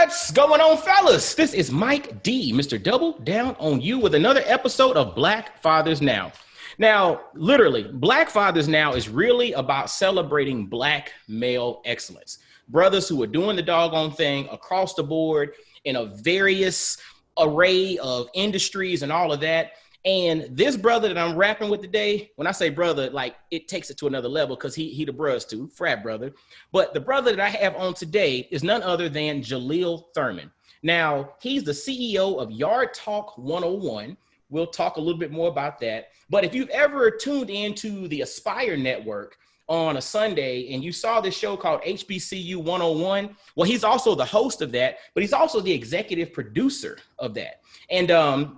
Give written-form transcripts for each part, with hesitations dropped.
What's going on, fellas? This is Mike D, Mr. Double Down on You with another episode of Black Fathers Now. Now, literally, Black Fathers Now is really about celebrating Black male excellence. Brothers who are doing the doggone thing across the board in a various array of industries and all of that. And this brother that I'm rapping with today, when I say brother, like it takes it to another level because he the bros too, frat brother. But the brother that I have on today is none other than Jahliel Thurman. Now, he's the CEO of Yard Talk 101. We'll talk a little bit more about that. But if you've ever tuned into the Aspire Network on a Sunday and you saw this show called HBCU 101, well, he's also the host of that, but he's also the executive producer of that. And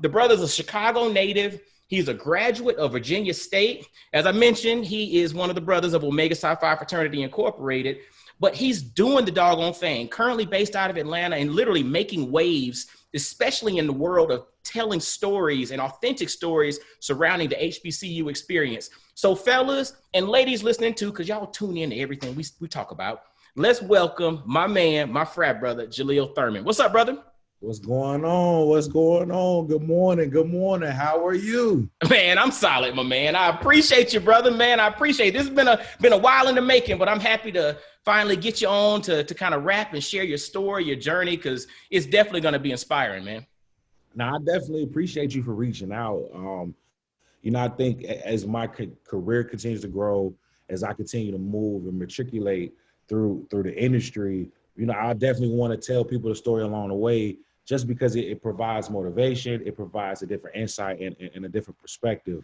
the brother's a Chicago native. He's a graduate of Virginia State. As I mentioned, he is one of the brothers of Omega Psi Phi Fraternity Incorporated, but he's doing the doggone thing, currently based out of Atlanta and literally making waves, especially in the world of telling stories and authentic stories surrounding the HBCU experience. So fellas and ladies listening too, because y'all tune in to everything we talk about, let's welcome my man, my frat brother, Jahliel Thurman. What's up, brother? What's going on? What's going on? Good morning. Good morning. How are you? Man, I'm solid, my man. I appreciate you, brother, man. I appreciate it. This has been a while in the making, but I'm happy to finally get you on to kind of rap and share your story, your journey, because it's definitely going to be inspiring, man. Now, I definitely appreciate you for reaching out. I think as my career continues to grow, as I continue to move and matriculate through the industry, I definitely want to tell people the story along the way, just because it provides motivation, it provides a different insight and a different perspective.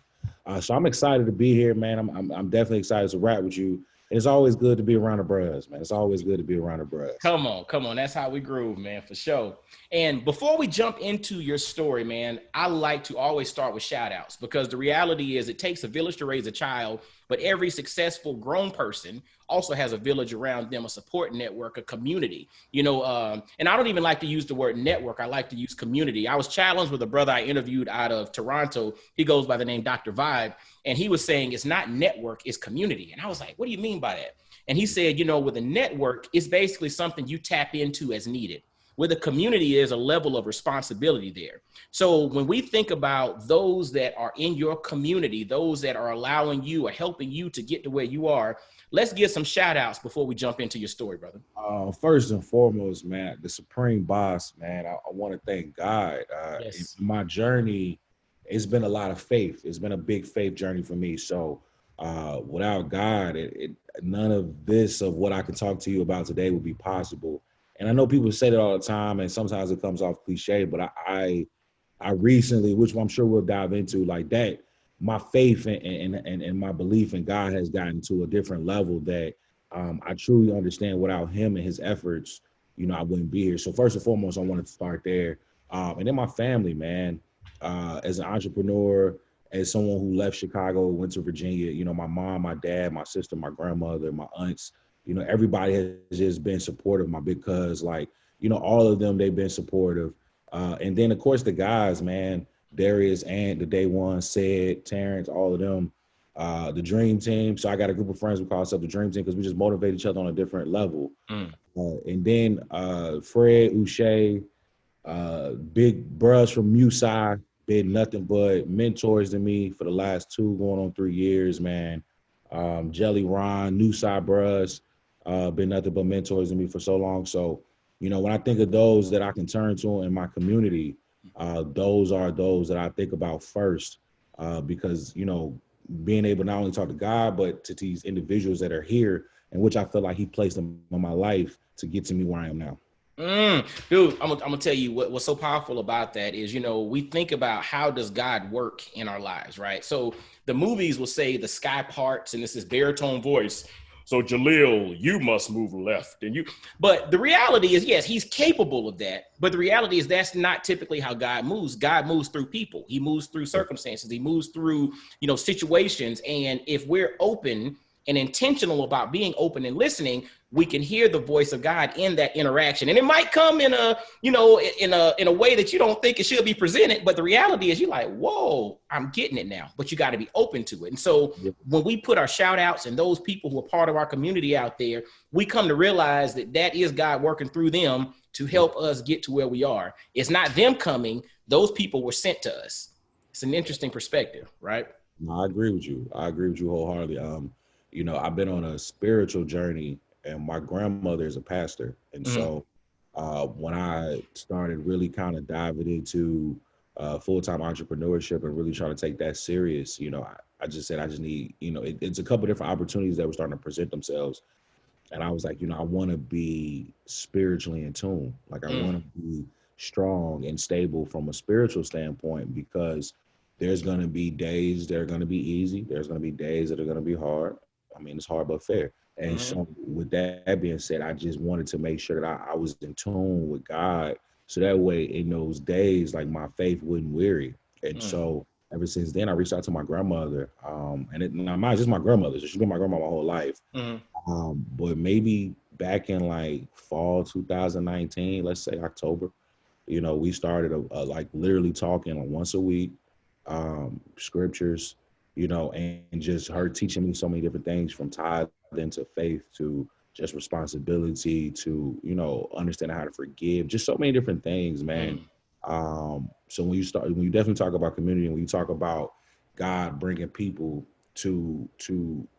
So I'm excited to be here, man. I'm definitely excited to rap with you. And it's always good to be around the bros, man. It's always good to be around the bros. Come on. That's how we groove, man, for sure. And before we jump into your story, man, I like to always start with shout outs, because the reality is it takes a village to raise a child, but every successful grown person also has a village around them, a support network, a community, and I don't even like to use the word network. I like to use community. I was challenged with a brother I interviewed out of Toronto. He goes by the name Dr. Vibe. And he was saying it's not network, it's community. And I was like, what do you mean by that? And he said, with a network, it's basically something you tap into as needed. With a community, there's a level of responsibility there. So when we think about those that are in your community, those that are allowing you or helping you to get to where you are, let's give some shout outs before we jump into your story, brother. First and foremost, man, the supreme boss, man, I want to thank God. Yes. In my journey, it's been a lot of faith. It's been a big faith journey for me. So without God, none of this, of what I can talk to you about today, would be possible. And I know people say that all the time, and sometimes it comes off cliche, but I recently, which I'm sure we'll dive into, like that, my faith and my belief in God has gotten to a different level that I truly understand without him and his efforts, I wouldn't be here. So first and foremost, I wanted to start there. And then my family, man, as an entrepreneur, as someone who left Chicago, went to Virginia, my mom, my dad, my sister, my grandmother, my aunts, everybody has just been supportive. My big cuz, all of them, they've been supportive. And then, of course, the guys, man, Darius, Ant, the Day One, Sid, Terrence, all of them, the Dream Team. So I got a group of friends we call ourselves the Dream Team because we just motivate each other on a different level. And then Fred, Uche, big bros from USI, been nothing but mentors to me for the last 2 going on 3 years, man. Jelly Ron, New Side bros, been nothing but mentors to me for so long. So, when I think of those that I can turn to in my community, those are those that I think about first, because, being able to not only talk to God, but to these individuals that are here, in which I feel like he placed them in my life to get to me where I am now. Dude, I'm gonna tell you what's so powerful about that is, we think about how does God work in our lives, right? So the movies will say the sky parts and it's this baritone voice. So Jahliel, you must move left but the reality is, yes, he's capable of that. But the reality is that's not typically how God moves. God moves through people. He moves through circumstances. He moves through, situations. And if we're open and intentional about being open and listening, we can hear the voice of God in that interaction. And it might come in a, you know, in a way that you don't think it should be presented. But the reality is you're like, whoa, I'm getting it now. But you got to be open to it. And so when we put our shout outs and those people who are part of our community out there, we come to realize that that is God working through them to help us get to where we are. It's not them coming. Those people were sent to us. It's an interesting perspective, right? No, I agree with you. I agree with you wholeheartedly. You know, I've been on a spiritual journey, and my grandmother is a pastor. And so when I started really kind of diving into full-time entrepreneurship and really trying to take that serious, you know, I just said, I just need, you know, it's a couple different opportunities that were starting to present themselves. And I was like, you know, I want to be spiritually in tune. Like I want to be strong and stable from a spiritual standpoint, because there's going to be days that are going to be easy. There's going to be days that are going to be hard. I mean, it's hard but fair. And so with that being said, I just wanted to make sure that I was in tune with God. So that way in those days, like my faith wouldn't weary. And so ever since then, I reached out to my grandmother. It's just my grandmother. So she's been my grandma my whole life. But maybe back in like fall 2019, let's say October, you know, we started like literally talking like once a week, scriptures, you know, and just her teaching me so many different things, from tithing to faith to just responsibility to, you know, understanding how to forgive, just so many different things, man. So when you definitely talk about community, and when you talk about God bringing people to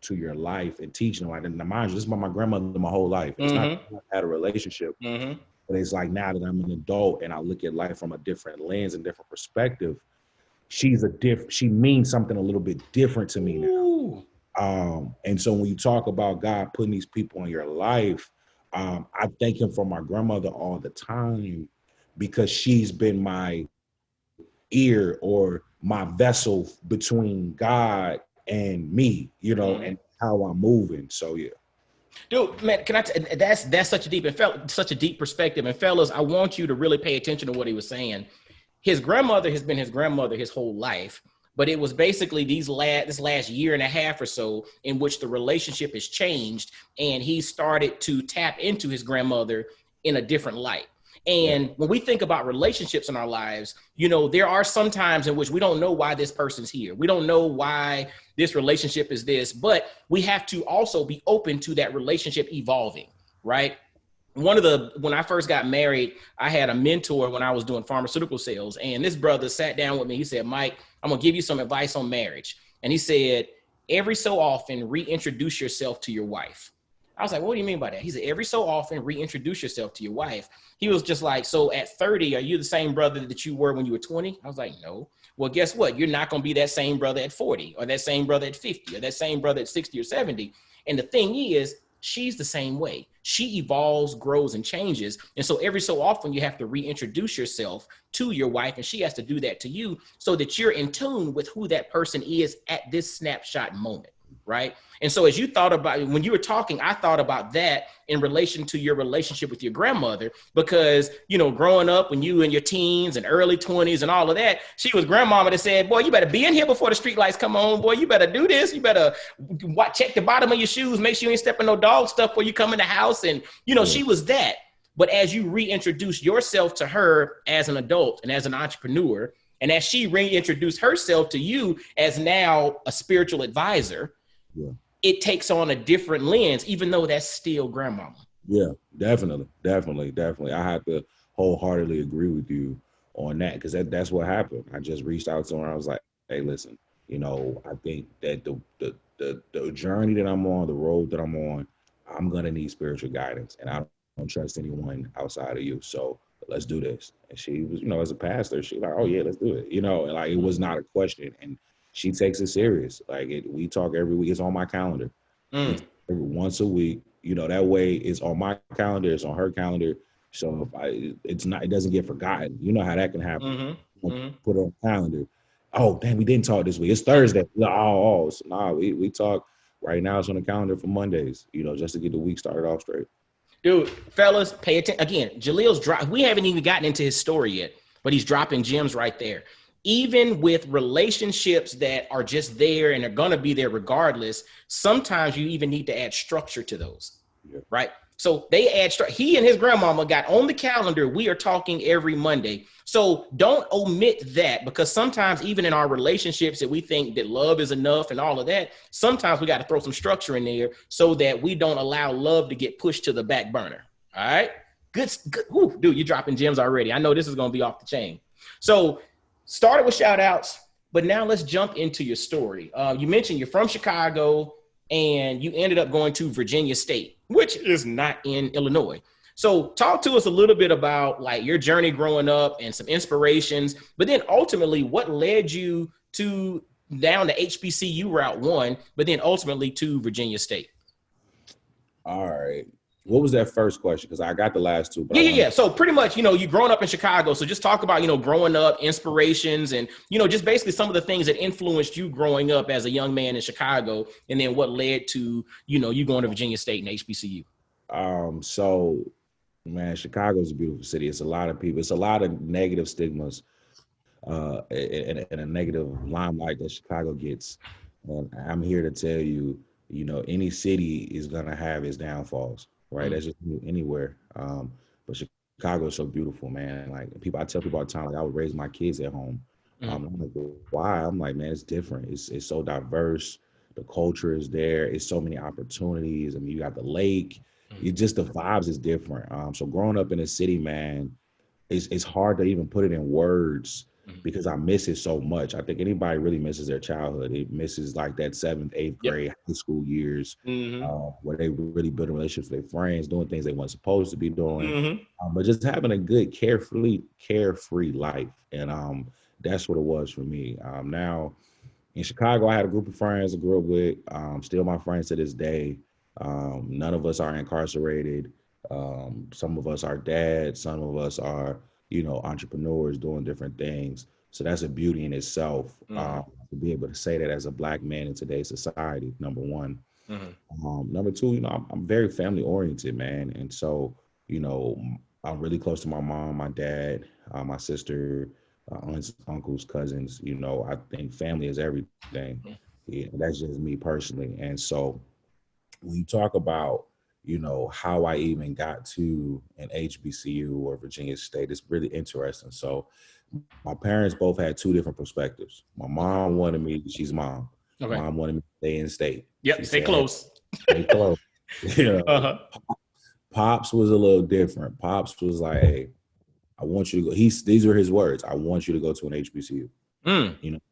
your life and teaching, like, and mind you, this is my grandmother my whole life. It's not that I had a relationship, but it's like now that I'm an adult and I look at life from a different lens and different perspective, she means something a little bit different to me now. And so when you talk about God putting these people in your life, I thank him for my grandmother all the time, because she's been my ear or my vessel between God and me, you know, and how I'm moving. So yeah. Dude, man, that's such a deep perspective. And fellas, I want you to really pay attention to what he was saying. His grandmother has been his grandmother his whole life, but it was basically this last year and a half or so in which the relationship has changed, and he started to tap into his grandmother in a different light. And when we think about relationships in our lives, you know, there are some times in which we don't know why this person's here. We don't know why this relationship is this, but we have to also be open to that relationship evolving, right? When I first got married, I had a mentor when I was doing pharmaceutical sales, and this brother sat down with me. He said, Mike, I'm going to give you some advice on marriage. And he said, every so often, reintroduce yourself to your wife. I was like, what do you mean by that? He said, every so often, reintroduce yourself to your wife. He was just like, so at 30, are you the same brother that you were when you were 20? I was like, no. Well, guess what? You're not going to be that same brother at 40, or that same brother at 50, or that same brother at 60 or 70. And the thing is, she's the same way. She evolves, grows, and changes. And so every so often you have to reintroduce yourself to your wife, and she has to do that to you so that you're in tune with who that person is at this snapshot moment, right? And so as you thought about it, when you were talking, I thought about that in relation to your relationship with your grandmother, because, you know, growing up when you in your teens and early 20s and all of that, she was grandmama that said, boy, you better be in here before the street lights come on. Boy, you better do this. You better check the bottom of your shoes. Make sure you ain't stepping no dog stuff before you come in the house. And, you know, she was that. But as you reintroduce yourself to her as an adult and as an entrepreneur, and as she reintroduced herself to you as now a spiritual advisor, it takes on a different lens, even though that's still grandmama. Yeah, definitely. I have to wholeheartedly agree with you on that, because that's what happened. I just reached out to her. I was like, hey, listen, you know, I think that the journey that I'm on, the road that I'm on, I'm going to need spiritual guidance, and I don't trust anyone outside of you. So let's do this. And she was, you know, as a pastor, she like, oh yeah, let's do it. You know, and like, it was not a question. And she takes it serious. Like we talk every week. It's on my calendar. Once a week. You know, that way it's on my calendar. It's on her calendar. So it doesn't get forgotten. You know how that can happen. Put it on the calendar. Oh, damn, we didn't talk this week. It's Thursday. So we talk right now. It's on the calendar for Mondays. You know, just to get the week started off straight. Dude, fellas, pay attention. Again, Jahliel's we haven't even gotten into his story yet, but he's dropping gems right there. even with relationships that are just there and are going to be there regardless, sometimes you even need to add structure to those, right? So they add, he and his grandmama got on the calendar, we are talking every Monday. So don't omit that, because sometimes even in our relationships that we think that love is enough and all of that, sometimes we got to throw some structure in there so that we don't allow love to get pushed to the back burner. All right. Good. Ooh, dude, you're dropping gems already. I know this is going to be off the chain. So started with shout outs, but now let's jump into your story. You mentioned you're from Chicago and you ended up going to Virginia State, which is not in Illinois. So talk to us a little bit about like your journey growing up and some inspirations, but then ultimately what led you to down the HBCU route one, but then ultimately to Virginia State. All right. What was that first question? Because I got the last two. But Yeah. So pretty much, you growing up in Chicago. So just talk about, growing up, inspirations, and, just basically some of the things that influenced you growing up as a young man in Chicago. And then what led to, you going to Virginia State and HBCU. So, man, Chicago is a beautiful city. It's a lot of people. It's a lot of negative stigmas and a negative limelight that Chicago gets. And I'm here to tell you, any city is going to have its downfalls. Right, that's just anywhere. But Chicago is so beautiful, man. Like I tell people all the time, like I would raise my kids at home. I'm like, why? I'm like, man, it's different. It's so diverse. The culture is there. It's so many opportunities. I mean, you got the lake. You just the vibes is different. So growing up in a city, man, it's hard to even put it in words because I miss it so much. I think anybody really misses their childhood. It misses like that 7th, 8th grade high school years where they really build relationships with their friends, doing things they weren't supposed to be doing, but just having a good carefree life. And that's what it was for me. Now in Chicago, I had a group of friends I grew up with, still my friends to this day. None of us are incarcerated. Some of us are dads, some of us are, entrepreneurs doing different things. So that's a beauty in itself, to be able to say that as a Black man in today's society, number one. Number two, I'm very family oriented, man. And so, I'm really close to my mom, my dad, my sister, aunts, uncles, cousins. I think family is everything. Yeah, that's just me personally. And so when you talk about, how I even got to an HBCU or Virginia State, it's really interesting. So my parents both had two different perspectives. My mom wanted me, she's mom. Okay. Mom wanted me to stay in state. Yep, stay close. Stay close. Pops was a little different. Pops was like, hey, I want you to go. These were his words. I want you to go to an HBCU.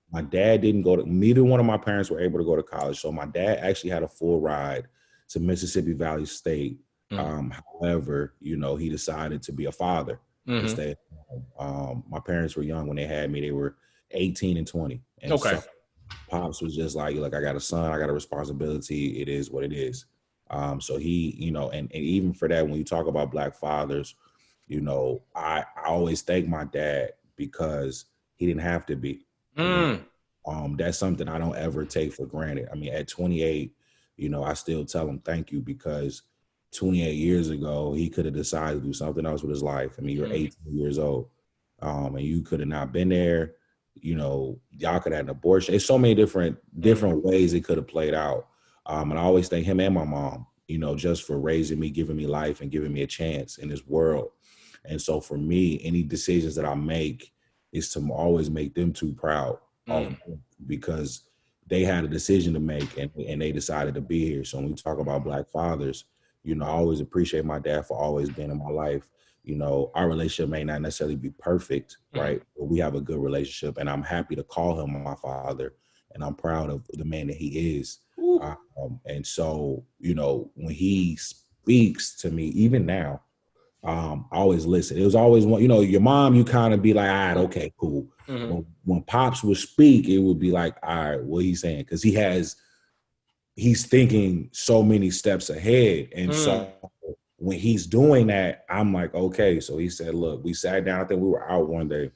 My dad didn't go to, neither one of my parents were able to go to college. So my dad actually had a full ride to Mississippi Valley State. However, he decided to be a father instead. My parents were young when they had me. They were 18 and 20. And so Pops was just like, look, I got a son, I got a responsibility. It is what it is. So he, and even for that, when you talk about Black fathers, I always thank my dad because he didn't have to be. That's something I don't ever take for granted. I mean, at 28, I still tell him thank you because 28 years ago, he could have decided to do something else with his life. I mean, you're 18 years old, and you could have not been there. Y'all could have had an abortion. It's so many different ways it could have played out. And I always thank him and my mom, just for raising me, giving me life, and giving me a chance in this world. And so for me, any decisions that I make is to always make them too proud because they had a decision to make and they decided to be here. So when we talk about Black fathers, I always appreciate my dad for always being in my life. Our relationship may not necessarily be perfect, right? But we have a good relationship and I'm happy to call him my father and I'm proud of the man that he is. And so, when he speaks to me, even now, I always listen. It was always one, your mom, you kind of be like, all right, okay, cool. When Pops would speak, it would be like, all right, what he's saying, because he's thinking so many steps ahead. And so when he's doing that, I'm like, okay. So he said, look, we sat down. I think we were out one day.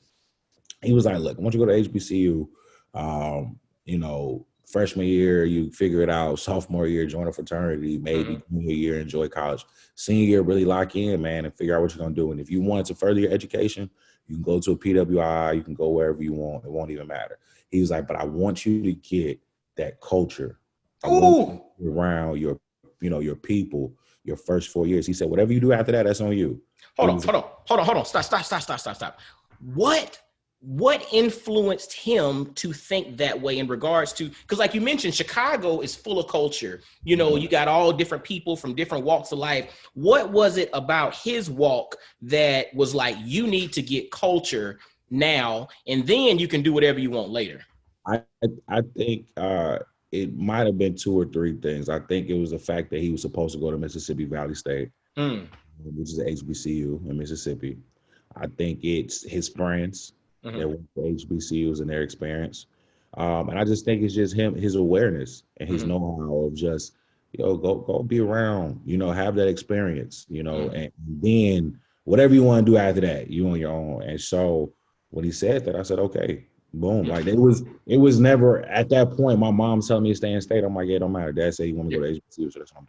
He was like, look, I want you to go to HBCU. Freshman year, you figure it out. Sophomore year, join a fraternity. Maybe junior year, enjoy college. Senior year, really lock in, man, and figure out what you're going to do. And if you want to further your education, You can go to a PWI, you can go wherever you want. It won't even matter. He was like, but I want you to get that culture. I want you Ooh. to be around your people, your first 4 years. He said, whatever you do after that, that's on you. Hold on. Stop. What influenced him to think that way in regards to, because like you mentioned, Chicago is full of culture. You know, you got all different people from different walks of life. What was it about his walk that was like, you need to get culture now, and then you can do whatever you want later? I think it might have been two or three things. I think it was the fact that he was supposed to go to Mississippi Valley State, which is a HBCU in Mississippi. I think it's his friends that went to HBCUs and their experience. And I just think it's just his awareness and his know-how of just, go be around, have that experience, and then whatever you want to do after that, you on your own. And so when he said that, I said, okay, boom. Like it was never at that point. My mom's telling me to stay in state. I'm like, yeah, it don't matter. Dad said you want me to go to HBCU, so that's what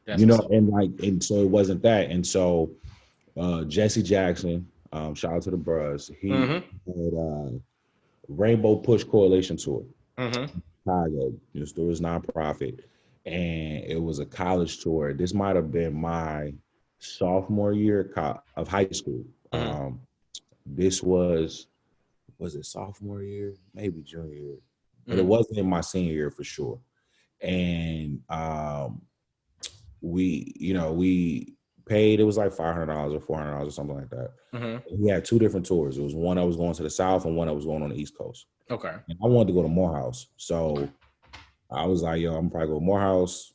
I'm doing. And so it wasn't that. And so Jesse Jackson, shout out to the bros. He had Rainbow Push Coalition Tour, Chicago. There was nonprofit, and it was a college tour. This might have been my sophomore year of high school. This was it sophomore year? Maybe junior year, but it wasn't in my senior year for sure. And we paid, it was like $500 or $400 or something like that. He had two different tours. It was one that was going to the South and one that was going on the East Coast. Okay. And I wanted to go to Morehouse. So I was like, I'm probably go to Morehouse.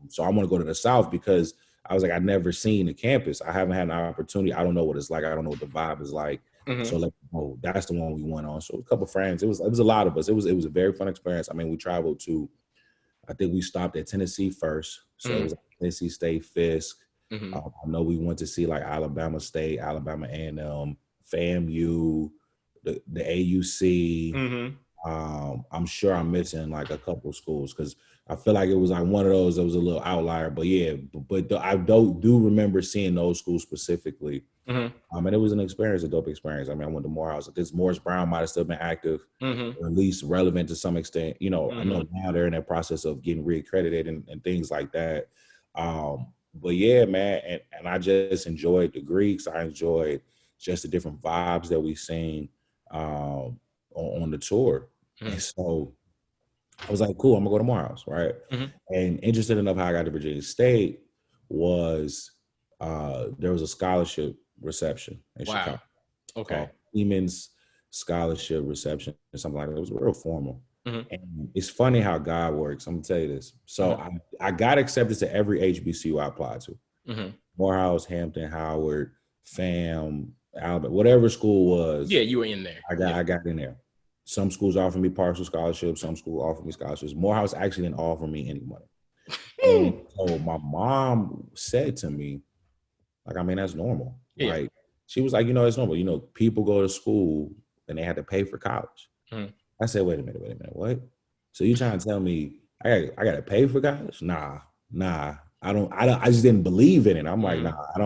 So I want to go to the South because I was like, I've never seen the campus. I haven't had an opportunity. I don't know what it's like. I don't know what the vibe is like. So that's the one we went on. So a couple of friends, it was a lot of us. It was a very fun experience. I mean, we traveled to, I think we stopped at Tennessee first. So it was like Tennessee State, Fisk. I know we went to see like Alabama State, Alabama A&M, FAMU, the AUC. I'm sure I'm missing like a couple of schools because I feel like it was like one of those that was a little outlier. But yeah, I do remember seeing those schools specifically. And it was an experience, a dope experience. I mean, I went to Morehouse. This Morris Brown might have still been active, or at least relevant to some extent. I know now they're in that process of getting reaccredited and things like that. But yeah, man, and I just enjoyed the Greeks. I enjoyed just the different vibes that we seen on the tour. And so I was like, cool, I'm gonna go to Morehouse, right? And interested enough how I got to Virginia State was there was a scholarship reception in Chicago. Okay. Lehman's scholarship reception or something like that. It was real formal. And it's funny how God works. I'm gonna tell you this. So I got accepted to every HBCU I applied to. Morehouse, Hampton, Howard, FAM, Alabama, whatever school was. Yeah, you were in there. I got in there. Some schools offered me partial scholarships. Some schools offered me scholarships. Morehouse actually didn't offer me any money. And so my mom said to me, like, I mean, that's normal. Yeah. Like, she was like, it's normal. People go to school and they had to pay for college. I said, wait a minute, what? So you trying to tell me I got to pay for college? Nah. I just didn't believe in it. I'm like, nah, I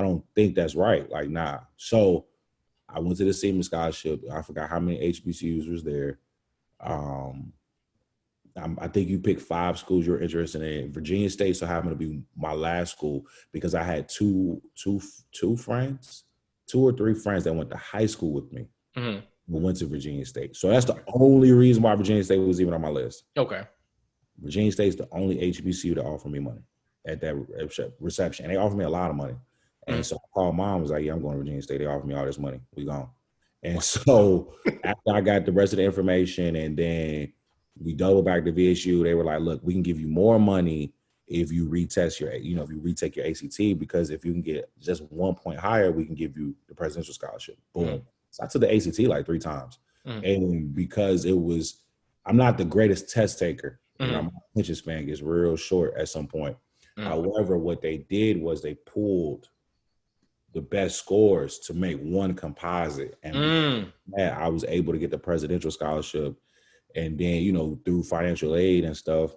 don't think that's right. Like, nah. So I went to the Seaman Scholarship. I forgot how many HBCUs was there. I think you picked 5 schools you're interested in. Virginia State so happened to be my last school because I had two friends, 2 or 3 friends that went to high school with me. We went to Virginia State. So that's the only reason why Virginia State was even on my list. Okay. Virginia State's the only HBCU to offer me money at that reception. And they offered me a lot of money. And so I called mom, was like, yeah, I'm going to Virginia State. They offered me all this money. We gone. And so after I got the rest of the information and then we doubled back to VSU, they were like, look, we can give you more money if you retest if you retake your ACT, because if you can get just 1 point higher, we can give you the presidential scholarship. Boom. So I took the ACT like 3 times. And because I'm not the greatest test taker. My attention span gets real short at some point. However, what they did was they pulled the best scores to make one composite. And I was able to get the presidential scholarship. And then, through financial aid and stuff,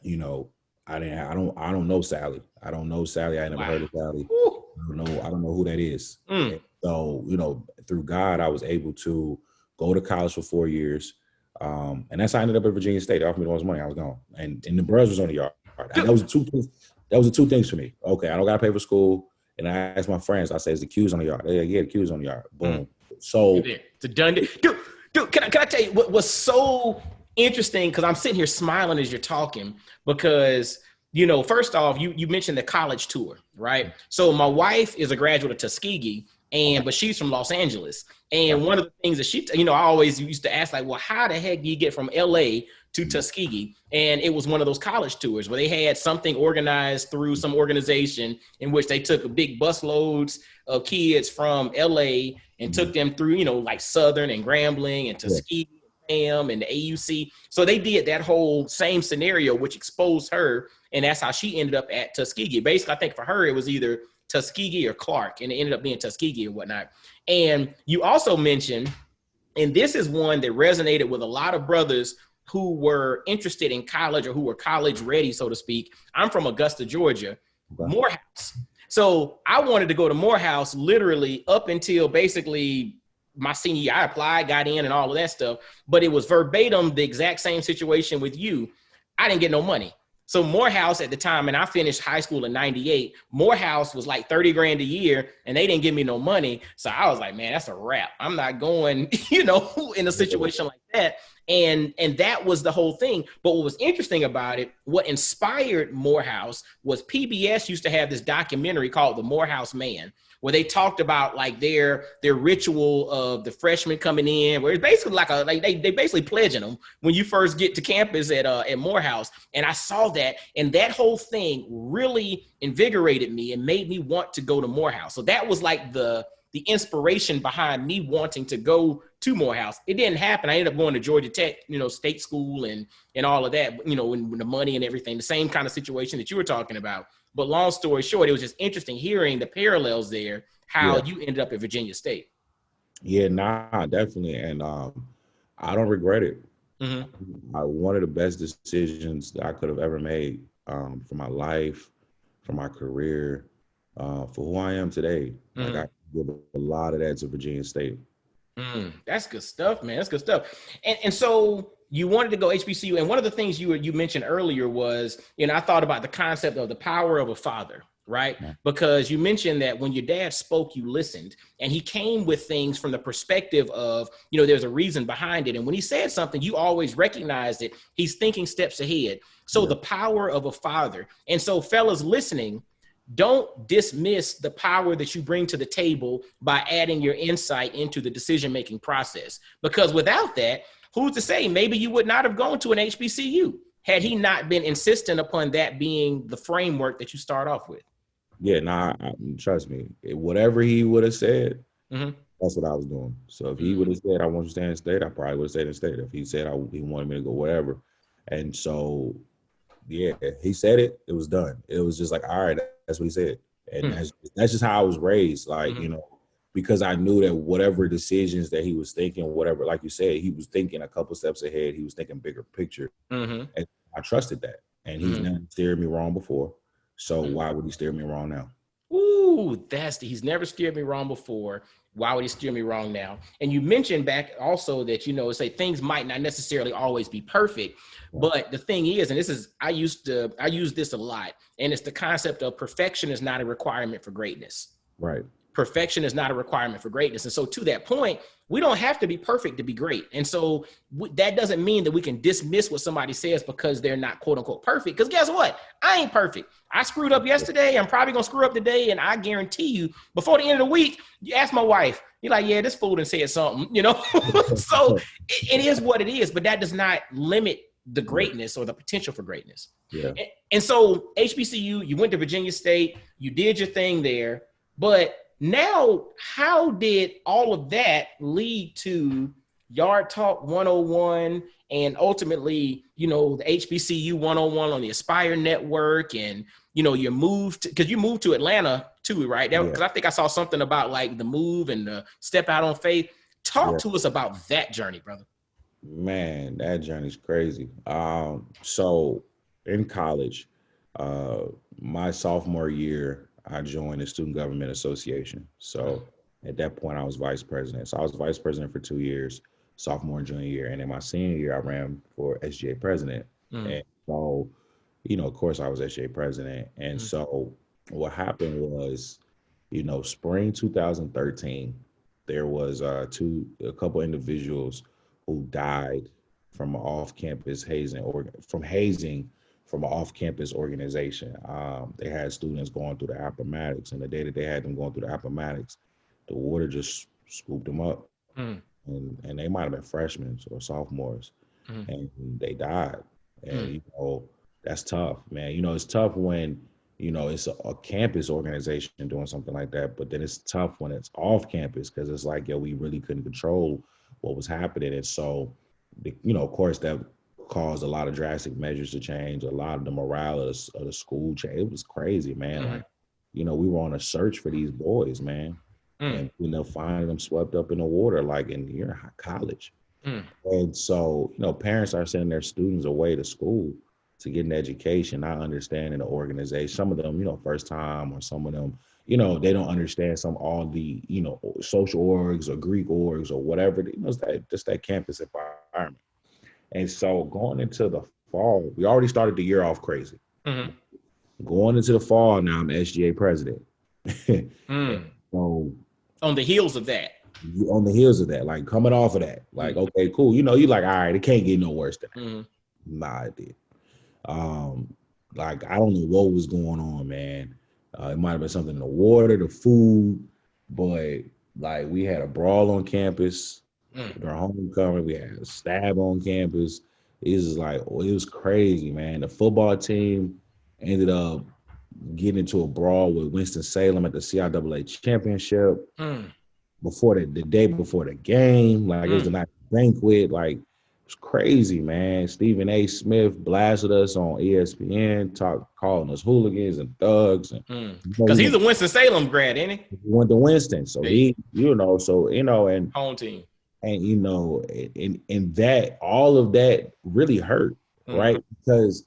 I don't know Sally. I don't know Sally. I never heard of Sally. I don't know who that is. Mm. And so, through God, I was able to go to college for 4 years. And that's how I ended up at Virginia State. They offered me the most money. I was gone. And the bros was on the yard. That was the two things. That was the two things for me. Okay, I don't gotta pay for school. And I asked my friends, I said, is the Q's on the yard? Yeah, the Q's on the yard. Boom. So it's a done deal. Dude, can I tell you what was so interesting? Because I'm sitting here smiling as you're talking, because first off, you mentioned the college tour, right? So my wife is a graduate of Tuskegee, but she's from Los Angeles. And one of the things that she, I always used to ask, like, well, how the heck do you get from LA to Tuskegee? And it was one of those college tours where they had something organized through some organization in which they took big bus loads of kids from LA and took them through, like Southern and Grambling and Tuskegee and the AUC. So they did that whole same scenario, which exposed her. And that's how she ended up at Tuskegee. Basically, I think for her, it was either Tuskegee or Clark, and it ended up being Tuskegee and whatnot. And you also mentioned, and this is one that resonated with a lot of brothers who were interested in college or who were college ready, so to speak. I'm from Augusta, Georgia, Morehouse. So I wanted to go to Morehouse literally up until basically my senior year. I applied, got in and all of that stuff, but it was verbatim the exact same situation with you. I didn't get no money. So Morehouse at the time, and I finished high school in 98, Morehouse was like 30 grand a year and they didn't give me no money. So I was like, man, that's a wrap. I'm not going, in a situation like that. And that was the whole thing. But what was interesting about it, what inspired Morehouse was PBS used to have this documentary called The Morehouse Man, where they talked about like their ritual of the freshmen coming in, where it's basically like they basically pledging them when you first get to campus at Morehouse. And I saw that, and that whole thing really invigorated me and made me want to go to Morehouse. So that was like the inspiration behind me wanting to go to Morehouse. It didn't happen. I ended up going to Georgia Tech, state school and all of that, when the money and everything, the same kind of situation that you were talking about. But long story short, it was just interesting hearing the parallels there, how you ended up at Virginia State. Yeah, nah, definitely. And I don't regret it. One of the best decisions that I could have ever made for my life, for my career, for who I am today. Like I give a lot of that to Virginia State. That's good stuff, man. That's good stuff. And so you wanted to go HBCU, and one of the things you mentioned earlier was, I thought about the concept of the power of a father, right? Yeah. Because you mentioned that when your dad spoke, you listened, and he came with things from the perspective of, there's a reason behind it. And when he said something, you always recognized it. He's thinking steps ahead. So the power of a father. And so fellas listening, don't dismiss the power that you bring to the table by adding your insight into the decision-making process. Because without that, who's to say maybe you would not have gone to an HBCU had he not been insistent upon that being the framework that you start off with. Yeah, trust me. Whatever he would have said, that's what I was doing. So if he would have said, I want you to stay in state, I probably would have stayed in state. If he said he wanted me to go wherever. And so, yeah, he said it, it was done. It was just like, all right, that's what he said. And that's just how I was raised. Like, because I knew that whatever decisions that he was thinking, whatever, like you said, he was thinking a couple steps ahead. He was thinking bigger picture. And I trusted that. And he's never steered me wrong before. So why would he steer me wrong now? Ooh, he's never steered me wrong before. Why would he steer me wrong now? And you mentioned back also that, say things might not necessarily always be perfect. But the thing is, and I use this a lot, and it's the concept of perfection is not a requirement for greatness. Right. Perfection is not a requirement for greatness. And so to that point, we don't have to be perfect to be great. And so that doesn't mean that we can dismiss what somebody says because they're not quote unquote perfect. Because guess what? I ain't perfect. I screwed up yesterday. I'm probably going to screw up today. And I guarantee you before the end of the week, you ask my wife, you're like, yeah, this fool done said something, So it is what it is, but that does not limit the greatness or the potential for greatness. Yeah. And so HBCU, you went to Virginia State, you did your thing there, but now, how did all of that lead to Yard Talk 101 and ultimately, the HBCU 101 on the Aspire Network and, you moved because you moved to Atlanta too, right? Because I think I saw something about like the move and the step out on faith. Talk to us about that journey, brother. Man, that journey's crazy. So in college, my sophomore year, I joined the Student Government Association. So at that point, I was vice president. So I was vice president for 2 years, sophomore and junior year. And in my senior year, I ran for SGA president. And so, of course, I was SGA president. And so what happened was, spring 2013, there was a couple individuals who died from an off-campus hazing or from hazing from an off-campus organization. They had students going through the Appomattox, and the day that they had them going through the Appomattox, the water just scooped them up, and they might have been freshmen or sophomores, and they died. And that's tough, man. It's tough when it's a campus organization doing something like that, but then it's tough when it's off campus because it's like, we really couldn't control what was happening, and so, of course, that caused a lot of drastic measures to change. A lot of the morale of the school change. It was crazy, man. Like, we were on a search for these boys, man, and finding them swept up in the water, like in college. And so, parents are sending their students away to school to get an education, not understanding the organization. Some of them, first time, or some of them, they don't understand all the, social orgs or Greek orgs or whatever. It's just that campus environment. And so going into the fall, we already started the year off crazy. Going into the fall, now I'm SGA president. So on the heels of that, like coming off of that, like, okay, cool. You like, all right, it can't get no worse than that. Nah, it did. Like, I don't know what was going on, man. It might have been something in the water, the food, but like we had a brawl on campus. During homecoming, we had a stab on campus. It was crazy, man. The football team ended up getting into a brawl with Winston-Salem at the CIAA championship before the day before the game. Like, it was a night banquet. Like, it was crazy, man. Stephen A. Smith blasted us on ESPN, calling us hooligans and thugs. Because he's a Winston-Salem grad, ain't he? He went to Winston, so and home team. And and that all of that really hurt, right? Because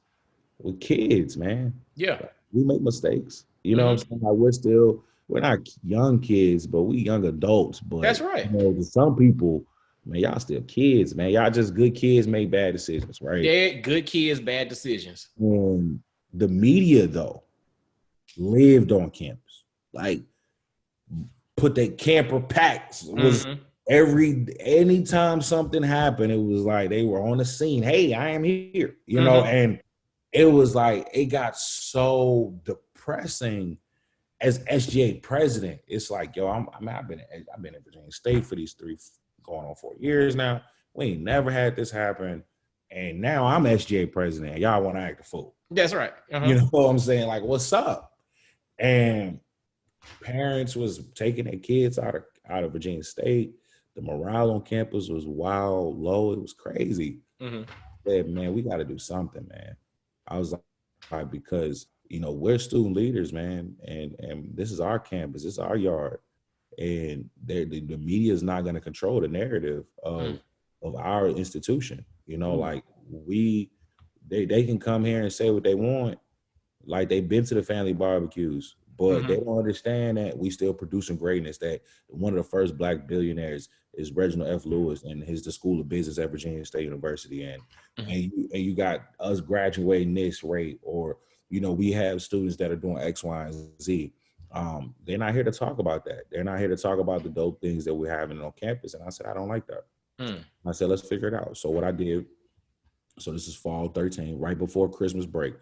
we're kids, man. Yeah, we make mistakes. What I'm saying? Like, we're not young kids, but we young adults. But that's right. To some people, man, y'all still kids, man. Y'all just good kids make bad decisions, right? Yeah, good kids, bad decisions. And the media, though, lived on campus. Like, put their camper packs. Was anytime something happened, it was like they were on the scene. Hey, I am here, and it was like, it got so depressing as SGA president. It's like, I've been in Virginia State for these going on 4 years now. We ain't never had this happen, and now I'm SGA president. Y'all want to act a fool? That's right. You know what I'm saying? Like, what's up? And parents was taking their kids out of Virginia State. The morale on campus was wild low. It was crazy. Said, man, we got to do something, man. I was like, because we're student leaders, man, and this is our campus, this is our yard, and the media is not going to control the narrative of our institution. Like, they can come here and say what they want, like they've been to the family barbecues. But they don't understand that we still producing greatness. That one of the first Black billionaires is Reginald F. Lewis, and the School of Business at Virginia State University. And you got us graduating this rate, or we have students that are doing X, Y, and Z. They're not here to talk about that. They're not here to talk about the dope things that we're having on campus. And I said, I don't like that. I said, let's figure it out. So what I did, so this is fall 13, right before Christmas break.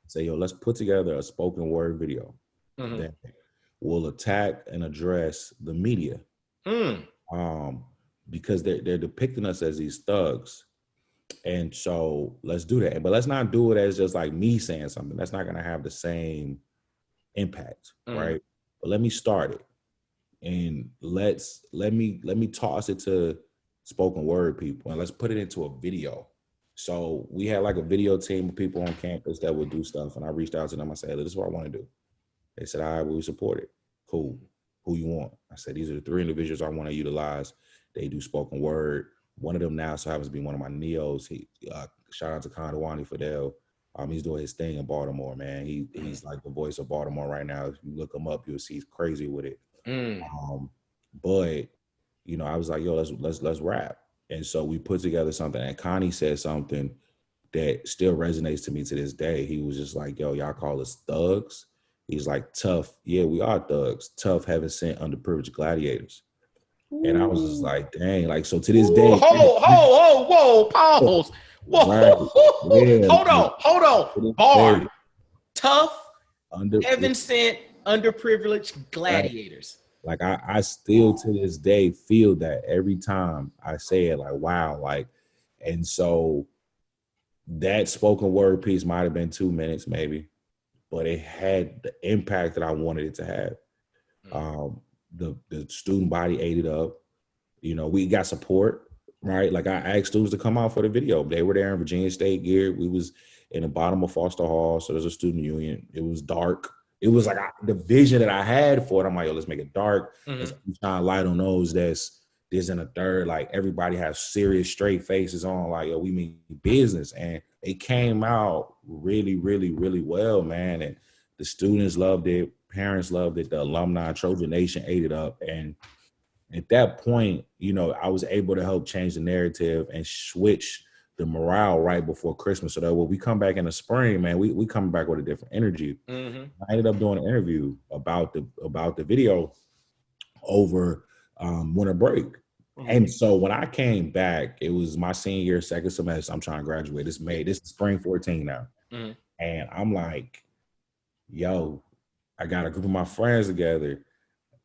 Say, let's put together a spoken word video. That will attack and address the media, because they're depicting us as these thugs, and so let's do that. But let's not do it as just like me saying something. That's not going to have the same impact, right? But let me start it, and let me toss it to spoken word people, and let's put it into a video. So we had like a video team of people on campus that would do stuff, and I reached out to them. I said, this is what I want to do. They said, all right, we support it. Cool. Who you want? I said, these are the 3 individuals I want to utilize. They do spoken word. One of them now so happens to be one of my neos. Shout out to Kondawani Fidel. He's doing his thing in Baltimore, man. He's like the voice of Baltimore right now. If you look him up, you'll see he's crazy with it. But I was like, yo, let's rap. And so we put together something. And Connie said something that still resonates to me to this day. He was just like, yo, y'all call us thugs. He's like, tough. Yeah, we are thugs. Tough, heaven sent, underprivileged gladiators. And I was just like, dang, like, so to this day. Whoa, pause. Whoa, right, yeah, hold on. Bar. Tough, heaven sent, underprivileged gladiators. Like I still to this day feel that every time I say it, like, wow, like, and so that spoken word piece might have been 2 minutes maybe, but it had the impact that I wanted it to have. The student body ate it up. We got support, right? Like I asked students to come out for the video. They were there in Virginia State gear. We was in the bottom of Foster Hall. So there's a student union. It was dark. It was like the vision that I had for it. I'm like, yo, let's make it dark. Let's shine light on those this and a third. Like everybody has serious straight faces on. Like, yo, we mean business. And it came out really, really, really well, man. And the students loved it. Parents loved it. The alumni, Trojan Nation ate it up. And at that point, I was able to help change the narrative and switch the morale right before Christmas. So that when we come back in the spring, man, we come back with a different energy. I ended up doing an interview about the video over winter break. And so when I came back, it was my senior year, second semester. I'm trying to graduate. This is spring 14 now. And I'm like, yo, I got a group of my friends together.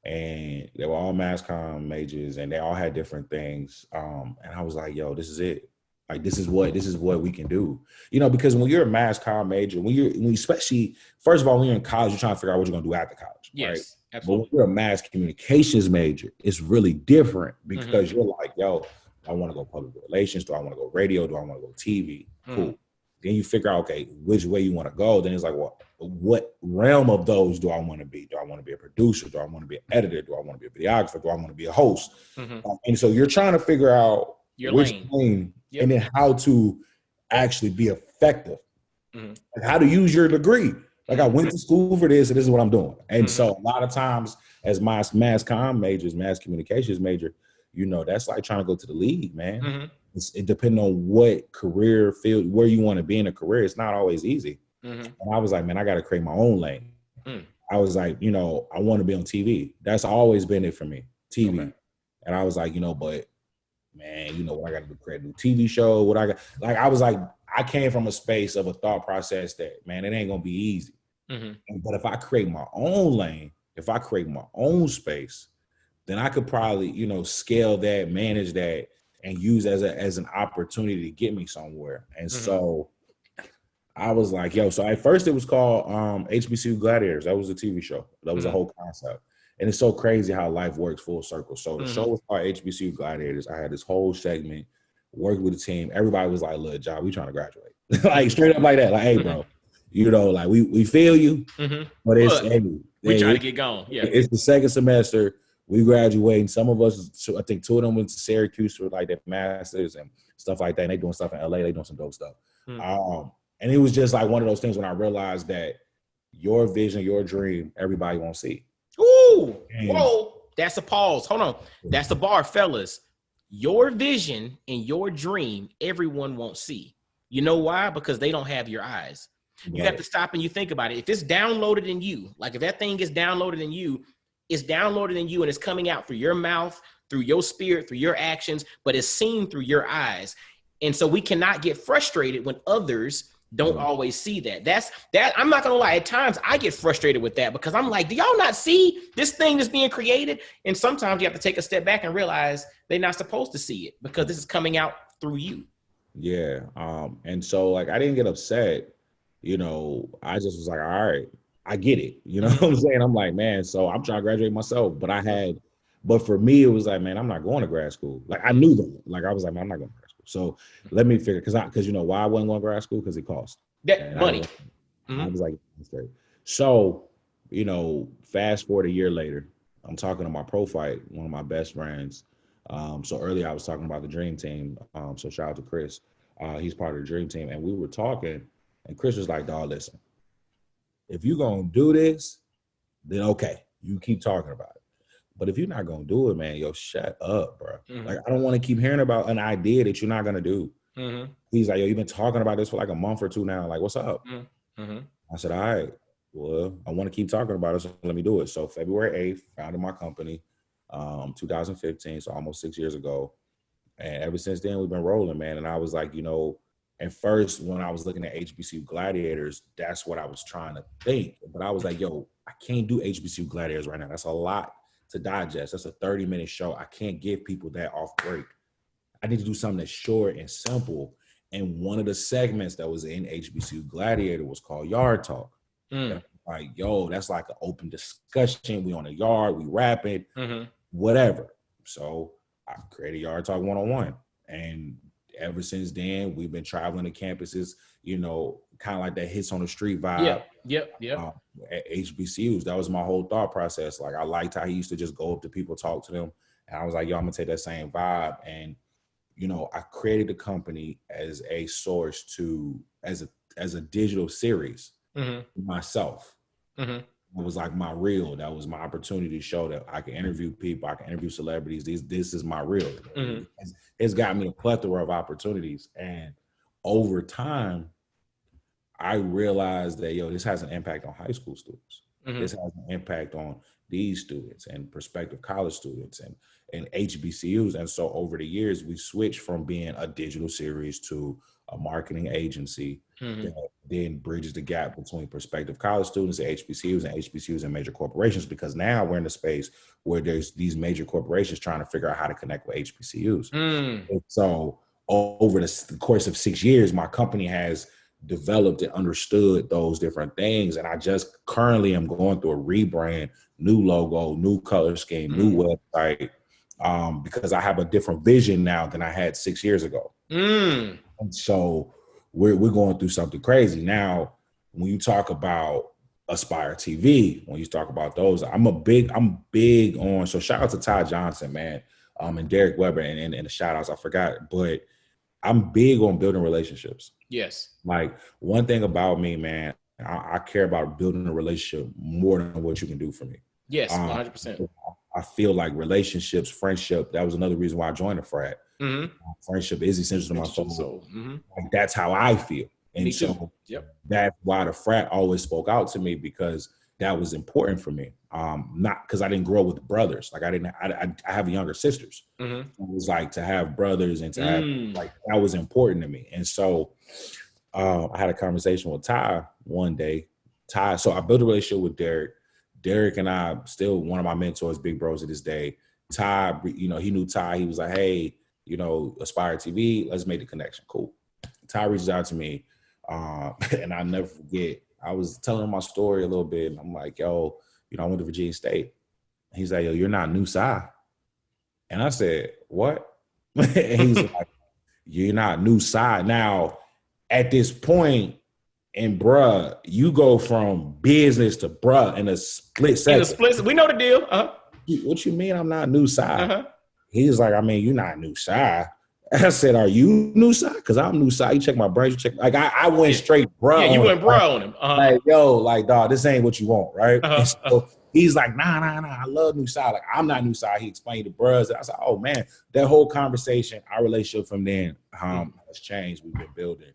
And they were all mass comm majors and they all had different things. And I was like, yo, this is it. Like, this is what we can do. Because when you're a mass comm major, when especially, first of all, when you're in college, you're trying to figure out what you're going to do after college. Yes, right? absolutely. But when you're a mass communications major, it's really different because you're like, yo, I want to go public relations. Do I want to go radio? Do I want to go TV? Cool. Then you figure out, okay, which way you want to go. Then it's like, well, what realm of those do I want to be? Do I want to be a producer? Do I want to be an editor? Do I want to be a videographer? Do I want to be a host? And so you're trying to figure out which lane and then how to actually be effective and how to use your degree. Like I went to school for this and this is what I'm doing. And so a lot of times as my mass comm majors, mass communications major, that's like trying to go to the league, man. It depending on what career field, where you want to be in a career, it's not always easy. And I was like, man, I got to create my own lane. I was like, I want to be on TV. That's always been it for me, TV. Okay. And I was like, but man, what I got to do, create a new TV show, what I got. Like, I was like, I came from a space of a thought process that, man, it ain't going to be easy. But if I create my own lane, if I create my own space, then I could probably, scale that, manage that, and use as an opportunity to get me somewhere. And so I was like, yo, so at first it was called HBCU Gladiators. That was a TV show. That was a whole concept. And it's so crazy how life works full circle. So the show was called HBCU Gladiators. I had this whole segment, worked with the team. Everybody was like, look, John, we trying to graduate. Like straight up like that. Like, hey, bro, like we feel you, but it's, we trying to get going. Yeah. It's the second semester. We graduating. Some of us, I think 2 of them went to Syracuse for like their masters and stuff like that. And they doing stuff in LA. They doing some dope stuff. And it was just like one of those things when I realized that your vision, your dream, everybody won't see. Ooh, whoa, that's a pause. Hold on. That's the bar, fellas. Your vision and your dream, everyone won't see. You know why? Because they don't have your eyes. You have to stop and you think about it. If it's downloaded in you, like if that thing is downloaded in you, it's downloaded in you and it's coming out through your mouth, through your spirit, through your actions, but it's seen through your eyes. And so we cannot get frustrated when others don't always see that. That's I'm not gonna lie. At times I get frustrated with that because I'm like, do y'all not see this thing that's being created? And sometimes you have to take a step back and realize they're not supposed to see it because this is coming out through you. Yeah. And so like I didn't get upset. I just was like, all right, I get it. You know what I'm saying? I'm like, man, so I'm trying to graduate myself. But for me, it was like, man, I'm not going to grad school. Like I knew that. Like I was like, man, I'm not going to grad school. So let me figure, because you know why I wasn't going to grad school? Because it cost. That money. I was like, so, fast forward a year later, I'm talking to my pro fight, one of my best friends. So earlier I was talking about the dream team. So shout out to Chris. He's part of the dream team. And we were talking And Chris was like, dawg, listen, if you're going to do this, then okay, you keep talking about it. But if you're not going to do it, man, yo, shut up, bro. Like, I don't want to keep hearing about an idea that you're not going to do. He's like, yo, you've been talking about this for like a month or two now. Like, what's up? I said, all right, well, I want to keep talking about it, so let me do it. So February 8th, founded my company, 2015, so almost 6 years ago. And ever since then, we've been rolling, man. And I was like, you know, at first, when I was looking at HBCU Gladiators, that's what I was trying to think. But I was like, yo, I can't do HBCU Gladiators right now. That's a lot to digest. That's a 30-minute show. I can't give people that off break. I need to do something that's short and simple. And one of the segments that was in HBCU Gladiator was called Yard Talk. Like, yo, that's like an open discussion. We on the yard, we rapping, whatever. So I created Yard Talk 101. And ever since then, we've been traveling to campuses, you know, kind of like that hits on the street vibe. At HBCUs, that was my whole thought process. Like, I liked how he used to just go up to people, talk to them. And I was like, yo, I'm gonna take that same vibe. And, you know, I created the company as a source to, as a digital series myself. It was like my reel. That was my opportunity to show that I can interview people, I can interview celebrities. This is my reel. It's got me a plethora of opportunities. And over time, I realized that, yo, this has an impact on high school students. This has an impact on these students and prospective college students and HBCUs. And so over the years, we switched from being a digital series to a marketing agency that then bridges the gap between prospective college students at HBCUs and major corporations, because now we're in a space where there's these major corporations trying to figure out how to connect with HBCUs. And so over the course of 6 years, my company has developed and understood those different things. And I just currently am going through a rebrand, new logo, new color scheme, new website, because I have a different vision now than I had 6 years ago. And so we're going through something crazy. Now, when you talk about Aspire TV, when you talk about those, I'm big on, so shout out to Ty Johnson, man, and Derek Weber and the shout outs, I forgot, but I'm big on building relationships. Yes. Like, one thing about me, man, I care about building a relationship more than what you can do for me. Yes, 100%. I feel like relationships, friendship, that was another reason why I joined the frat. Friendship is essential to my soul. Like, that's how I feel. And so that's why the frat always spoke out to me, because that was important for me. Not because I didn't grow up with brothers. Like, I have younger sisters. It was like to have brothers and to have, like, that was important to me. And so I had a conversation with Ty one day. So I built a relationship with Derek. Derek and I, still one of my mentors, big bros to this day. Ty, you know, he knew Ty. He was like, hey, you know, Aspire TV, let's make the connection. Cool. Ty reaches out to me, and I'll never forget, I was telling him my story a little bit, and I'm like, yo, you know, I went to Virginia State. He's like, yo, you're not New Psi. And I said, what? And he's like, you're not New Psi. Now, at this point, and bruh, you go from business to bruh in a split second. We know the deal. What you mean I'm not New Psi? He was like, I mean, you're not New Psi. I said, are you New Psi? Because I'm New Psi. You check my brains. You check. Like, I went straight bruh. Yeah, you went bruh on him. Like, yo, like, dog, this ain't what you want, right? And so he's like, nah, I love New Psi. Like, I'm not New Psi. He explained to bros. I was like, oh man, that whole conversation, our relationship from then has changed. We've been building.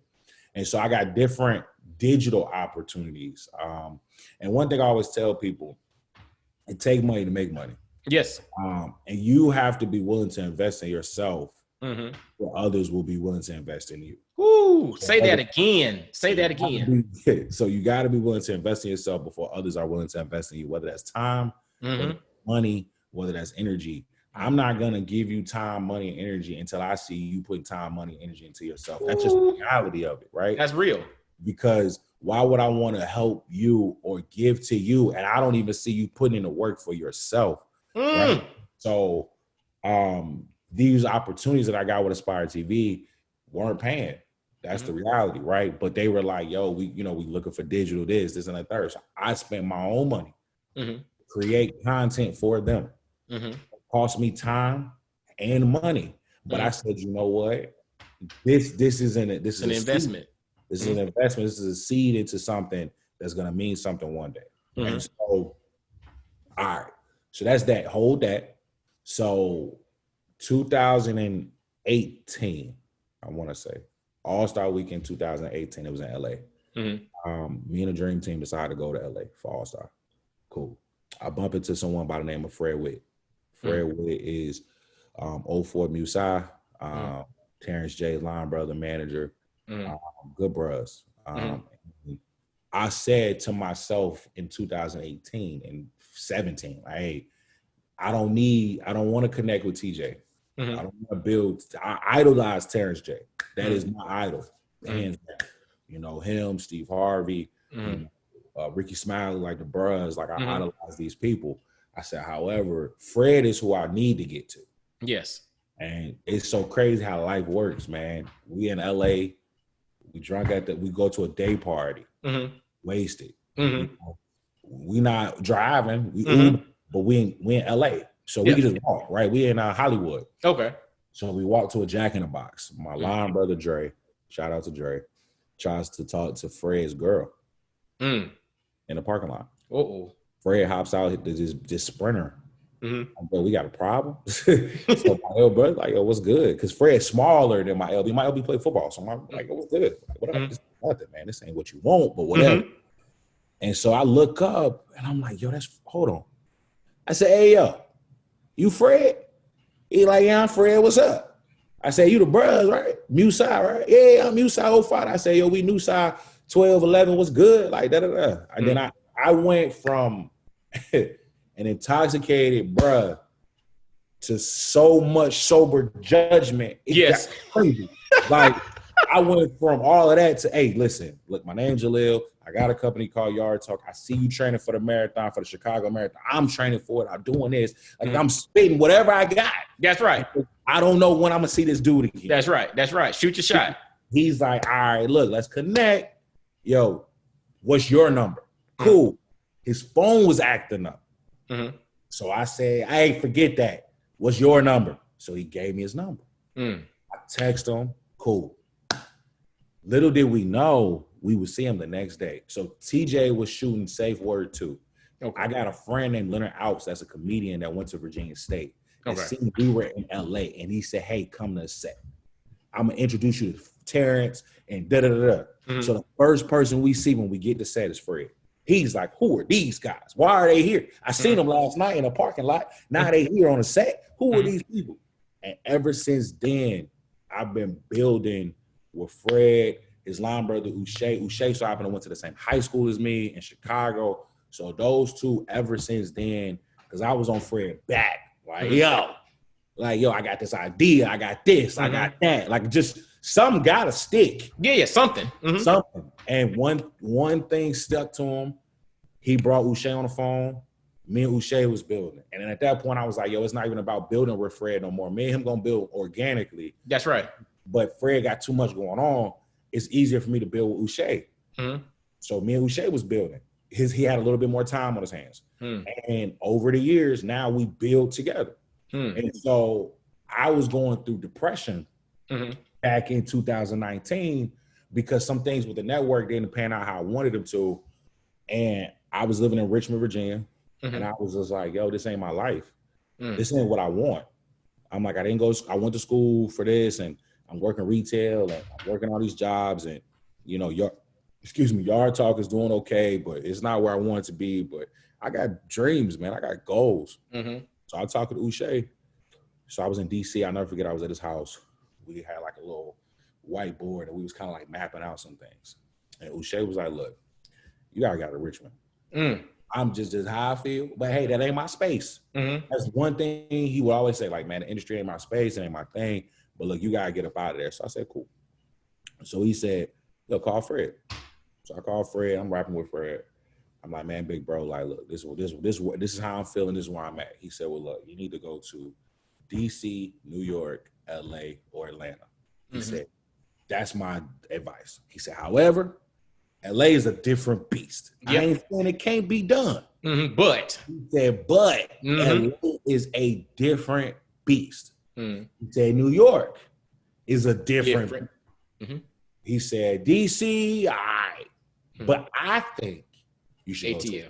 And so I got different digital opportunities. And one thing I always tell people, it takes money to make money. Yes. And you have to be willing to invest in yourself, or others will be willing to invest in you. Ooh, say that again. Say that again. So you got to be willing to invest in yourself before others are willing to invest in you, whether that's time, whether that's money, whether that's energy. I'm not going to give you time, money, and energy until I see you putting time, money, and energy into yourself. That's just the reality of it, right? That's real. Because why would I want to help you or give to you, and I don't even see you putting in the work for yourself? Right? So these opportunities that I got with Aspire TV weren't paying. That's the reality, right? But they were like, yo, we looking for digital this and the third. So I spent my own money to create content for them. It cost me time and money. But I said, you know what? This isn't it. This is an investment. This is an investment. This is a seed into something that's going to mean something one day. And so, all right. So that's that. Hold that. So 2018, I want to say, All-Star Weekend 2018, it was in LA. Me and the Dream Team decided to go to LA for All-Star. Cool. I bump into someone by the name of Fred Witt. Fred Witt is 04 Musa, Terrence J's line brother, manager, good bros. I said to myself in 2018 and 17, like, hey, I don't want to connect with TJ. I don't want to build. I idolize Terrence J. That is my idol. Hands down. You know, him, Steve Harvey, you know, Ricky Smiley, like the bros, like I idolize these people. I said, however, Fred is who I need to get to. Yes. And it's so crazy how life works, man. We in LA, we go to a day party, wasted. You know, we not driving, we Uber, but we in LA. So we can just walk, right? We in Hollywood. Okay. So we walk to a Jack in the Box. My line brother Dre, shout out to Dre, tries to talk to Fred's girl in the parking lot. Fred hops out this sprinter. But we got a problem. So my little brother like, yo, what's good? Because Fred's smaller than my LB. My LB played football. So I'm like, what's good? Like, what up? This nothing, man. This ain't what you want, but whatever. And so I look up and I'm like, yo, hold on. I said, hey, yo, you Fred? He like, yeah, I'm Fred. What's up? I said, you the bros, right? Musa, right? Yeah, I'm Musa 05. I said, yo, we Musa 12, 11. What's good? Like, da-da-da. And then I went from an intoxicated bruh to so much sober judgment. It got crazy. Like, I went from all of that to, hey, listen, look, my name's Jahliel. I got a company called Yard Talk. I see you training for the marathon, for the Chicago Marathon. I'm training for it. I'm doing this. Like, I'm spitting whatever I got. That's right. I don't know when I'm going to see this dude again. That's right. That's right. Shoot your shot. He's like, all right, look, let's connect. Yo, what's your number? Cool. His phone was acting up. So I said, hey, forget that. What's your number? So he gave me his number. I text him. Cool. Little did we know we would see him the next day. So TJ was shooting Safe Word 2. I got a friend named Leonard Outs that's a comedian that went to Virginia State. And seen we were in LA, and he said, hey, come to the set. I'm going to introduce you to Terrence and da-da-da-da. So the first person we see when we get to set is Fred. He's like, who are these guys? Why are they here? I seen them last night in a parking lot. Now they here on a set. Who are these people? And ever since then, I've been building with Fred, his line brother, Uche. So I went to the same high school as me in Chicago. So those two, ever since then, because I was on Fred back. Like, yo, I got this idea. I got this. I got that. Like, just something got to stick. Yeah, something. Something. And one thing stuck to him. He brought Uche on the phone. Me and Uche was building. And then at that point, I was like, yo, it's not even about building with Fred no more. Me and him going to build organically. That's right. But Fred got too much going on. It's easier for me to build with Uche. So me and Uche was building. He had a little bit more time on his hands. And over the years, now we build together. And so I was going through depression back in 2019 because some things with the network didn't pan out how I wanted them to. And I was living in Richmond, Virginia. And I was just like, yo, this ain't my life. This ain't what I want. I'm like, I went to school for this, and I'm working retail, and I'm working all these jobs, and, you know, Yard Talk is doing okay, but it's not where I want it to be. But I got dreams, man. I got goals. So I talked to Uche. So I was in DC. I'll never forget, I was at his house. We had like a little whiteboard, and we was kind of like mapping out some things. And Uche was like, look, you gotta go to Richmond. I'm just how I feel, but hey, that ain't my space. That's one thing he would always say, like, man, the industry ain't my space, it ain't my thing, but look, you gotta get up out of there. So I said, cool. So he said, yo, call Fred. So I called Fred. I'm rapping with Fred. I'm like, man, big bro, like, look, this is how I'm feeling. This is where I'm at. He said, well, look, you need to go to DC, New York, LA, or Atlanta. He said, that's my advice. He said, however, LA is a different beast. I ain't saying it can't be done. But he said, LA is a different beast. He said, New York is a different. He said, DC, all right. But I think you should go to ATL.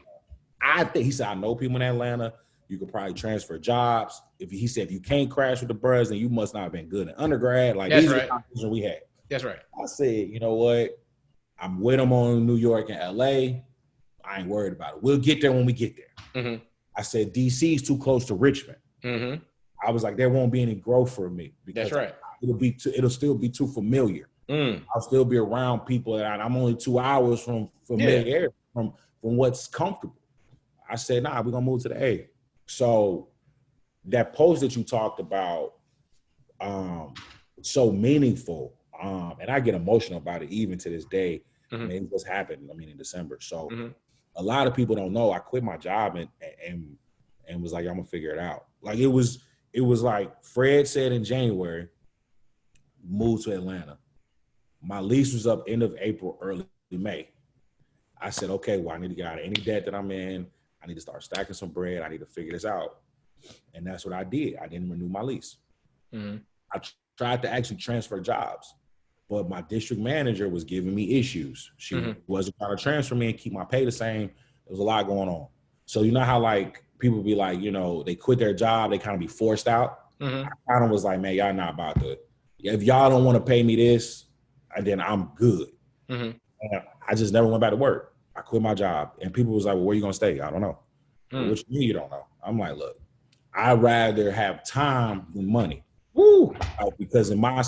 I think he said, I know people in Atlanta. You could probably transfer jobs. He said, if you can't crash with the Bros, then you must not have been good in undergrad. Like, That's these right. are the conversations we had. That's right. I said, you know what? I'm with him on New York and LA. I ain't worried about it. We'll get there when we get there. I said, DC is too close to Richmond. I was like, there won't be any growth for me. Because that's right. It'll still be too familiar. I'll still be around people that I'm only 2 hours from familiarity, from what's comfortable. I said, nah, we're gonna move to the A. So that post that you talked about, so meaningful. And I get emotional about it even to this day. And it just happened, in December. So a lot of people don't know I quit my job and was like, I'm gonna figure it out. Like it was like Fred said in January, moved to Atlanta. My lease was up end of April, early May. I said, okay, well, I need to get out of any debt that I'm in. I need to start stacking some bread. I need to figure this out. And that's what I did. I didn't renew my lease. I tried to actually transfer jobs, but my district manager was giving me issues. She wasn't trying to transfer me and keep my pay the same. There was a lot going on. So you know how like people be like, they quit their job, they kind of be forced out. I kind of was like, man, y'all not about to. If y'all don't want to pay me this, then I'm good. And I just never went back to work. I quit my job. And people was like, well, where you going to stay? I don't know. What you mean you don't know? I'm like, look, I'd rather have time than money. Woo! Because in my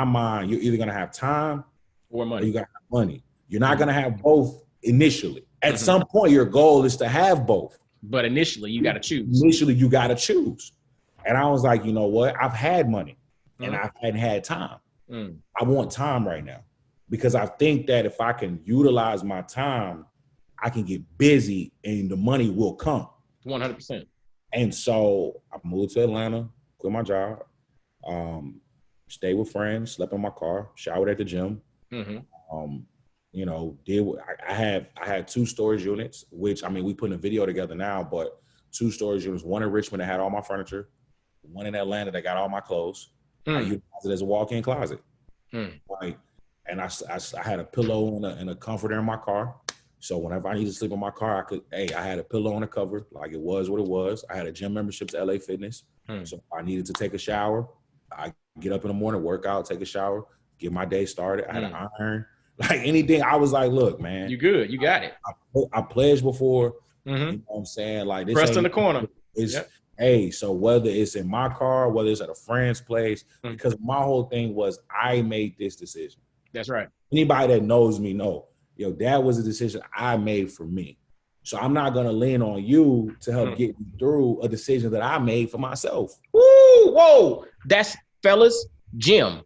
mind, you're either going to have time or money. Or you got to have money. You're not going to have both initially. At some point, your goal is to have both. But initially, you got to choose. Initially, you got to choose. And I was like, you know what? I've had money and I hadn't had time. I want time right now because I think that if I can utilize my time, I can get busy and the money will come. 100%. And so I moved to Atlanta, quit my job, stayed with friends, slept in my car, showered at the gym. I had 2 storage units, which we put in a video together now, but 2 storage units, one in Richmond that had all my furniture, one in Atlanta that got all my clothes. I utilized it as a walk-in closet. Like, and I had a pillow and a comforter in my car. So whenever I needed to sleep in my car, I had a pillow on the cover, like it was what it was. I had a gym membership to LA Fitness. So if I needed to take a shower, I get up in the morning, work out, take a shower, get my day started. I had an iron, like anything. I was like, look, man. You good. You got it. I pledged before. You know what I'm saying? Like this pressed in the corner. Hey, so whether it's in my car, whether it's at a friend's place, because my whole thing was I made this decision. That's right. Anybody that knows me know, that was a decision I made for me. So I'm not going to lean on you to help get me through a decision that I made for myself. Woo, whoa. That's, fellas, Jim,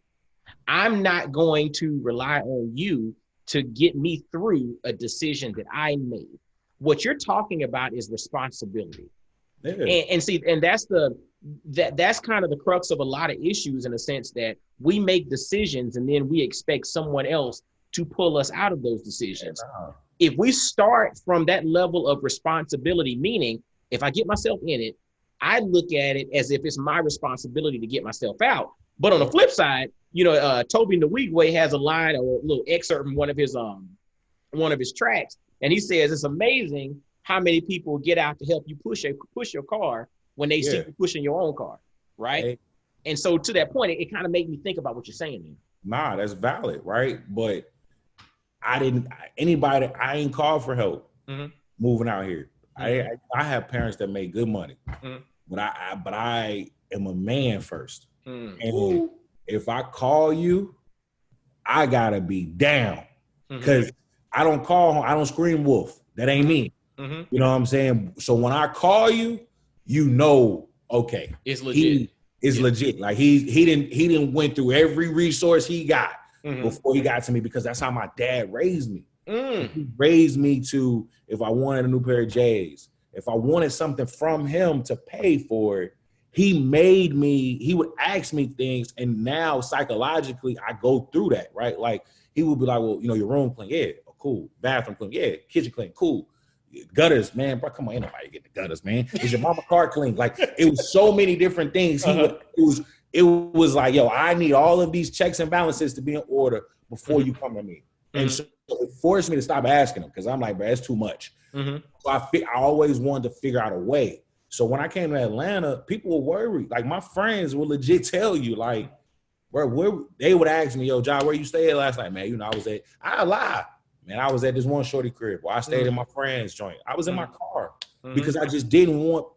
I'm not going to rely on you to get me through a decision that I made. What you're talking about is responsibility. And see, and that's kind of the crux of a lot of issues in a sense that we make decisions and then we expect someone else to pull us out of those decisions. If we start from that level of responsibility, meaning if I get myself in it, I look at it as if it's my responsibility to get myself out. But on the flip side, Toby Nwigwe has a line or a little excerpt from one of his tracks, and he says it's amazing how many people get out to help you push your car when they see you pushing your own car, right? Hey. And so to that point, it kind of made me think about what you're saying there. Nah, that's valid, right? But I ain't called for help moving out here. I have parents that make good money, but I am a man first. And if I call you, I gotta be down because I don't scream wolf. That ain't me. You know what I'm saying? So when I call you, okay, it's legit. It's legit. Like he didn't went through every resource he got before he got to me because that's how my dad raised me. He raised me to, if I wanted a new pair of J's, if I wanted something from him to pay for it, he would ask me things, and now psychologically I go through that, right? Like he would be like, well, your room clean, yeah, cool. Bathroom clean, yeah. Kitchen clean, cool. Gutters, man, bro, come on, ain't nobody get the gutters, man. Is your mama car clean? Like it was so many different things. It it was like, yo, I need all of these checks and balances to be in order before you come to me. And so it forced me to stop asking them because I'm like, bro, that's too much. So I always wanted to figure out a way. So when I came to Atlanta, people were worried. Like my friends will legit tell you, like, where they would ask me, yo, John, where you stayed last night, man? You know, I lie. Man, I was at this one shorty crib where I stayed in my friend's joint. I was in my car because I just didn't want,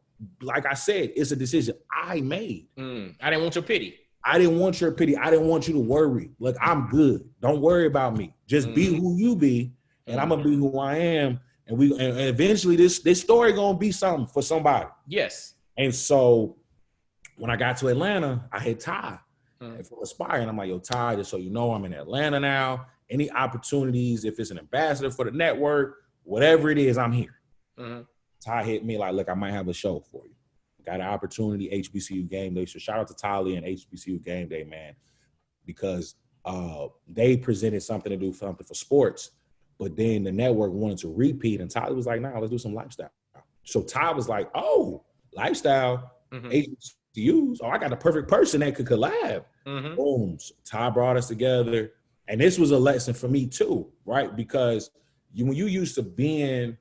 like I said, it's a decision I made. I didn't want your pity. I didn't want your pity. I didn't want you to worry. Look, I'm good. Don't worry about me. Just be who you be, and I'm gonna be who I am. And eventually this story gonna be something for somebody. Yes. And so when I got to Atlanta, I had Ty from Aspire, and I'm like, yo, Ty, just so you know, I'm in Atlanta now. Any opportunities, if it's an ambassador for the network, whatever it is, I'm here. Ty hit me like, look, I might have a show for you. Got an opportunity, HBCU Game Day. So shout out to Jahliel and HBCU Game Day, man, because they presented something to do something for sports, but then the network wanted to repeat, and Ty was like, nah, let's do some lifestyle. So Ty was like, oh, lifestyle, HBCUs. Oh, I got the perfect person that could collab. Boom. So Ty brought us together. And this was a lesson for me too, right? Because when you used to being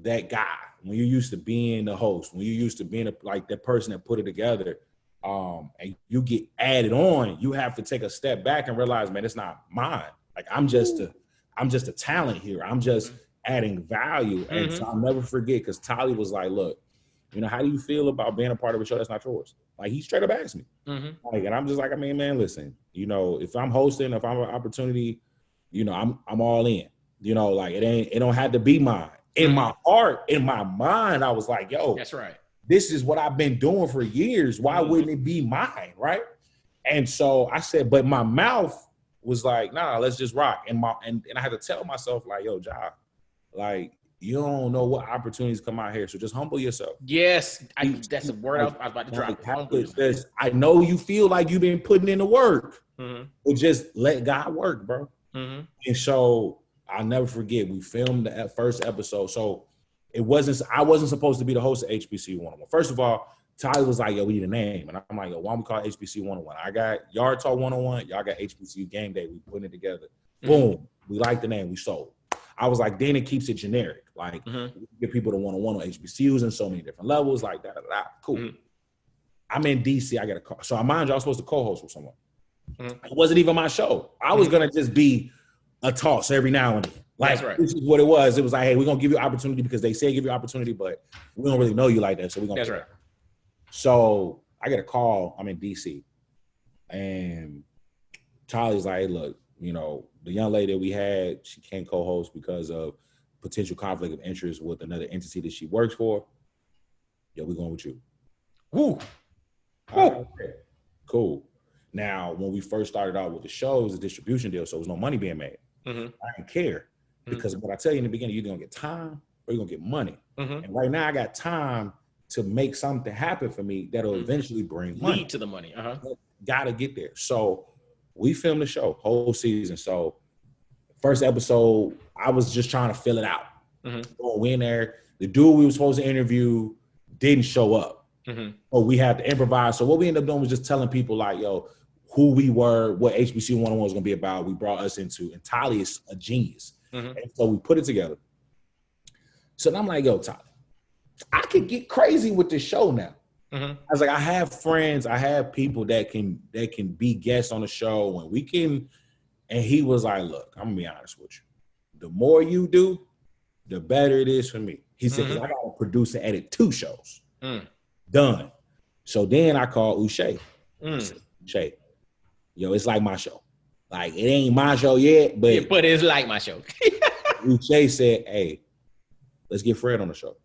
that guy, when you used to being the host, when you used to being like that person that put it together, and you get added on, you have to take a step back and realize, man, it's not mine. Like I'm just a talent here. I'm just adding value. And so I'll never forget, because Tali was like, look, you know, how do you feel about being a part of a show that's not yours? Like he straight up asked me. Like, and I'm just like, I mean, man, listen, you know, if I'm hosting, if I'm an opportunity, you know, I'm all in. You know, like it don't have to be mine. In my heart, in my mind, I was like, yo, that's right. This is what I've been doing for years. Why wouldn't it be mine, right? And so I said, but my mouth was like, nah, let's just rock. And I had to tell myself, like, yo, Ja, like, you don't know what opportunities come out here, so just humble yourself. Yes, that's a word I was about to drop. I know you feel like you've been putting in the work, but just let God work, bro. And so I'll never forget, we filmed the first episode. So I wasn't supposed to be the host of HBCU 101. First of all, Ty was like, yo, we need a name. And I'm like, yo, why don't we call it HBCU 101? I got Yard Talk 101. Y'all got HBCU Game Day. We putting it together. Boom. We like the name. We sold. I was like, then it keeps it generic. Like, we get people to 101 on HBCUs in so many different levels. Like, cool. I'm in DC. I got a call. So, mind you, I was supposed to co-host with someone. It wasn't even my show. I was going to just be a toss every now and then. Like, This is what it was. It was like, hey, we're going to give you opportunity because they say give you opportunity, but we don't really know you like that. So, we're going to. That's right. So, I get a call. I'm in DC. And Charlie's like, hey, look, you know, the young lady that we had, she can't co-host because of potential conflict of interest with another entity that she works for. Yeah, we're going with you. Woo. Okay. Cool. Now, when we first started out with the show, it was a distribution deal, so there was no money being made. I didn't care because what I tell you in the beginning, you're going to get time or you're going to get money. And right now I got time to make something happen for me that'll eventually bring money. Lead to the money. Got to get there. So we filmed the show whole season. So first episode, I was just trying to fill it out. We in there. The dude we were supposed to interview didn't show up. So we had to improvise. So what we ended up doing was just telling people like, yo, who we were, what HBCU 101 was going to be about. We brought us into, and Tali is a genius. And so we put it together. So then I'm like, yo, Tali, I could get crazy with this show now. I was like, I have friends, I have people that can be guests on the show, and we can. And he was like, look, I'm gonna be honest with you. The more you do, the better it is for me. He said, because I gotta produce and edit 2 shows. Done. So then I called Uche. Uche, yo, it's like my show. Like, it ain't my show yet, but it's like my show. Uche said, hey, let's get Fred on the show.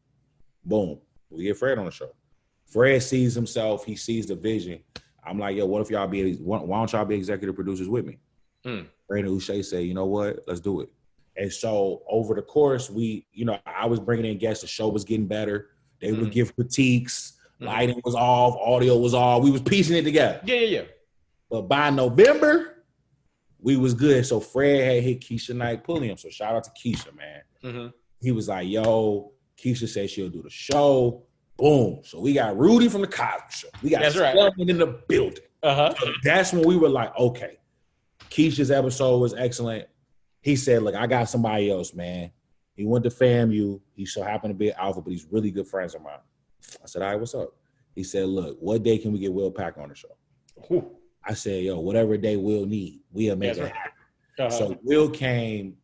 Boom. We get Fred on the show. Fred sees himself. He sees the vision. I'm like, yo, why don't y'all be executive producers with me? Fred and Uche say, you know what? Let's do it. And so over the course, I was bringing in guests. The show was getting better. They would give critiques. Lighting was off. Audio was off. We was piecing it together. Yeah. But by November, we was good. So Fred had hit Keisha Knight Pulliam. So shout out to Keisha, man. He was like, yo, Keisha said she'll do the show. Boom. So we got Rudy from the Cosby Show. We got Spelman in the building. So that's when we were like, okay, Keisha's episode was excellent. He said, look, I got somebody else, man. He went to FAMU. He so happened to be an Alpha, but he's really good friends of mine. I said, all right, what's up? He said, look, what day can we get Will Pack on the show? Ooh. I said, yo, whatever day Will need, we'll make it happen. So Will came,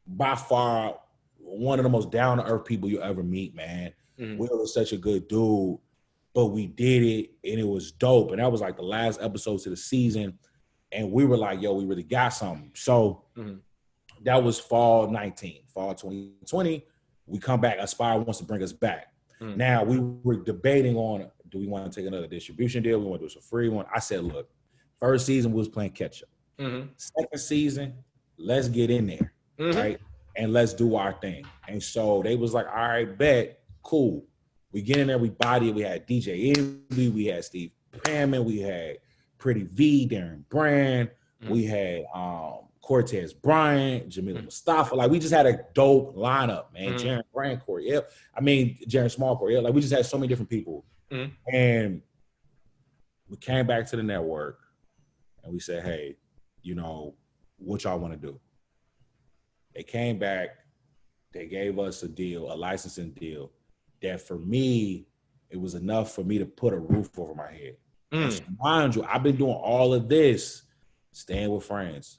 by far, one of the most down-to-earth people you ever meet, man. Will is such a good dude, but we did it, and it was dope. And that was like the last episodes of the season, and we were like, yo, we really got something. So that was fall 2020. We come back. Aspire wants to bring us back. Now, we were debating on, do we want to take another distribution deal? We want to do a free one. I said, look, first season we was playing catch up. Second season, let's get in there, right? And let's do our thing. And so they was like, all right, bet, cool. We get in there, we body it. We had DJ Envy, we had Steve Pamman, we had Pretty V, Darren Brand, we had Cortez Bryant, Jamila Mustafa. Like, we just had a dope lineup, man. Jaren Brand, Coriel. I mean, Jaren Small, Coriel. Like, we just had so many different people. And we came back to the network and we said, hey, you know, what y'all want to do? They came back. They gave us a deal, a licensing deal, that for me, it was enough for me to put a roof over my head. So mind you, I've been doing all of this, staying with friends,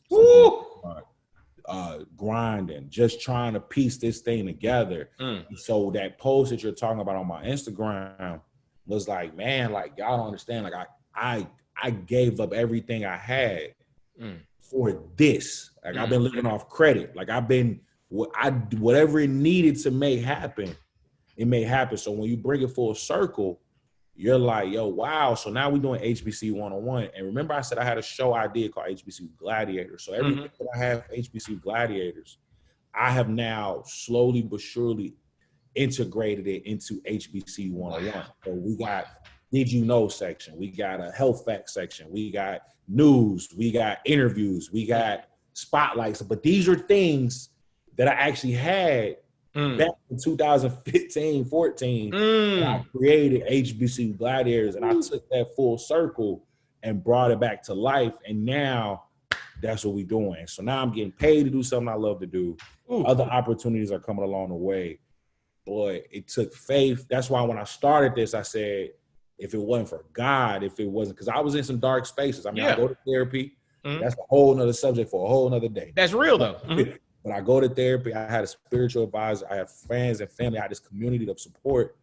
grinding, just trying to piece this thing together. So that post that you're talking about on my Instagram was like, man, like, y'all don't understand. Like, I gave up everything I had for this. Like, I've been living off credit. Like, I've been, whatever it needed to make happen, it may happen. So when you bring it full circle, you're like, yo, wow. So now we're doing HBCU 101. And remember I said I had a show I did called HBCU Gladiators. So everything that I have HBCU Gladiators, I have now slowly but surely integrated it into HBCU 101. So we got Did You Know section. We got a health fact section. We got news. We got interviews. We got spotlights. But these are things that I actually had back in 2015, 14. I created HBCU Gladiators, and I took that full circle and brought it back to life. And now that's what we're doing. So now I'm getting paid to do something I love to do. Other opportunities are coming along the way. Boy, it took faith. That's why when I started this, I said, if it wasn't for God, if it wasn't, because I was in some dark spaces. I mean, I go to therapy. That's a whole nother subject for a whole nother day. That's real, though. But I go to therapy. I had a spiritual advisor. I had friends and family. I had this community of support.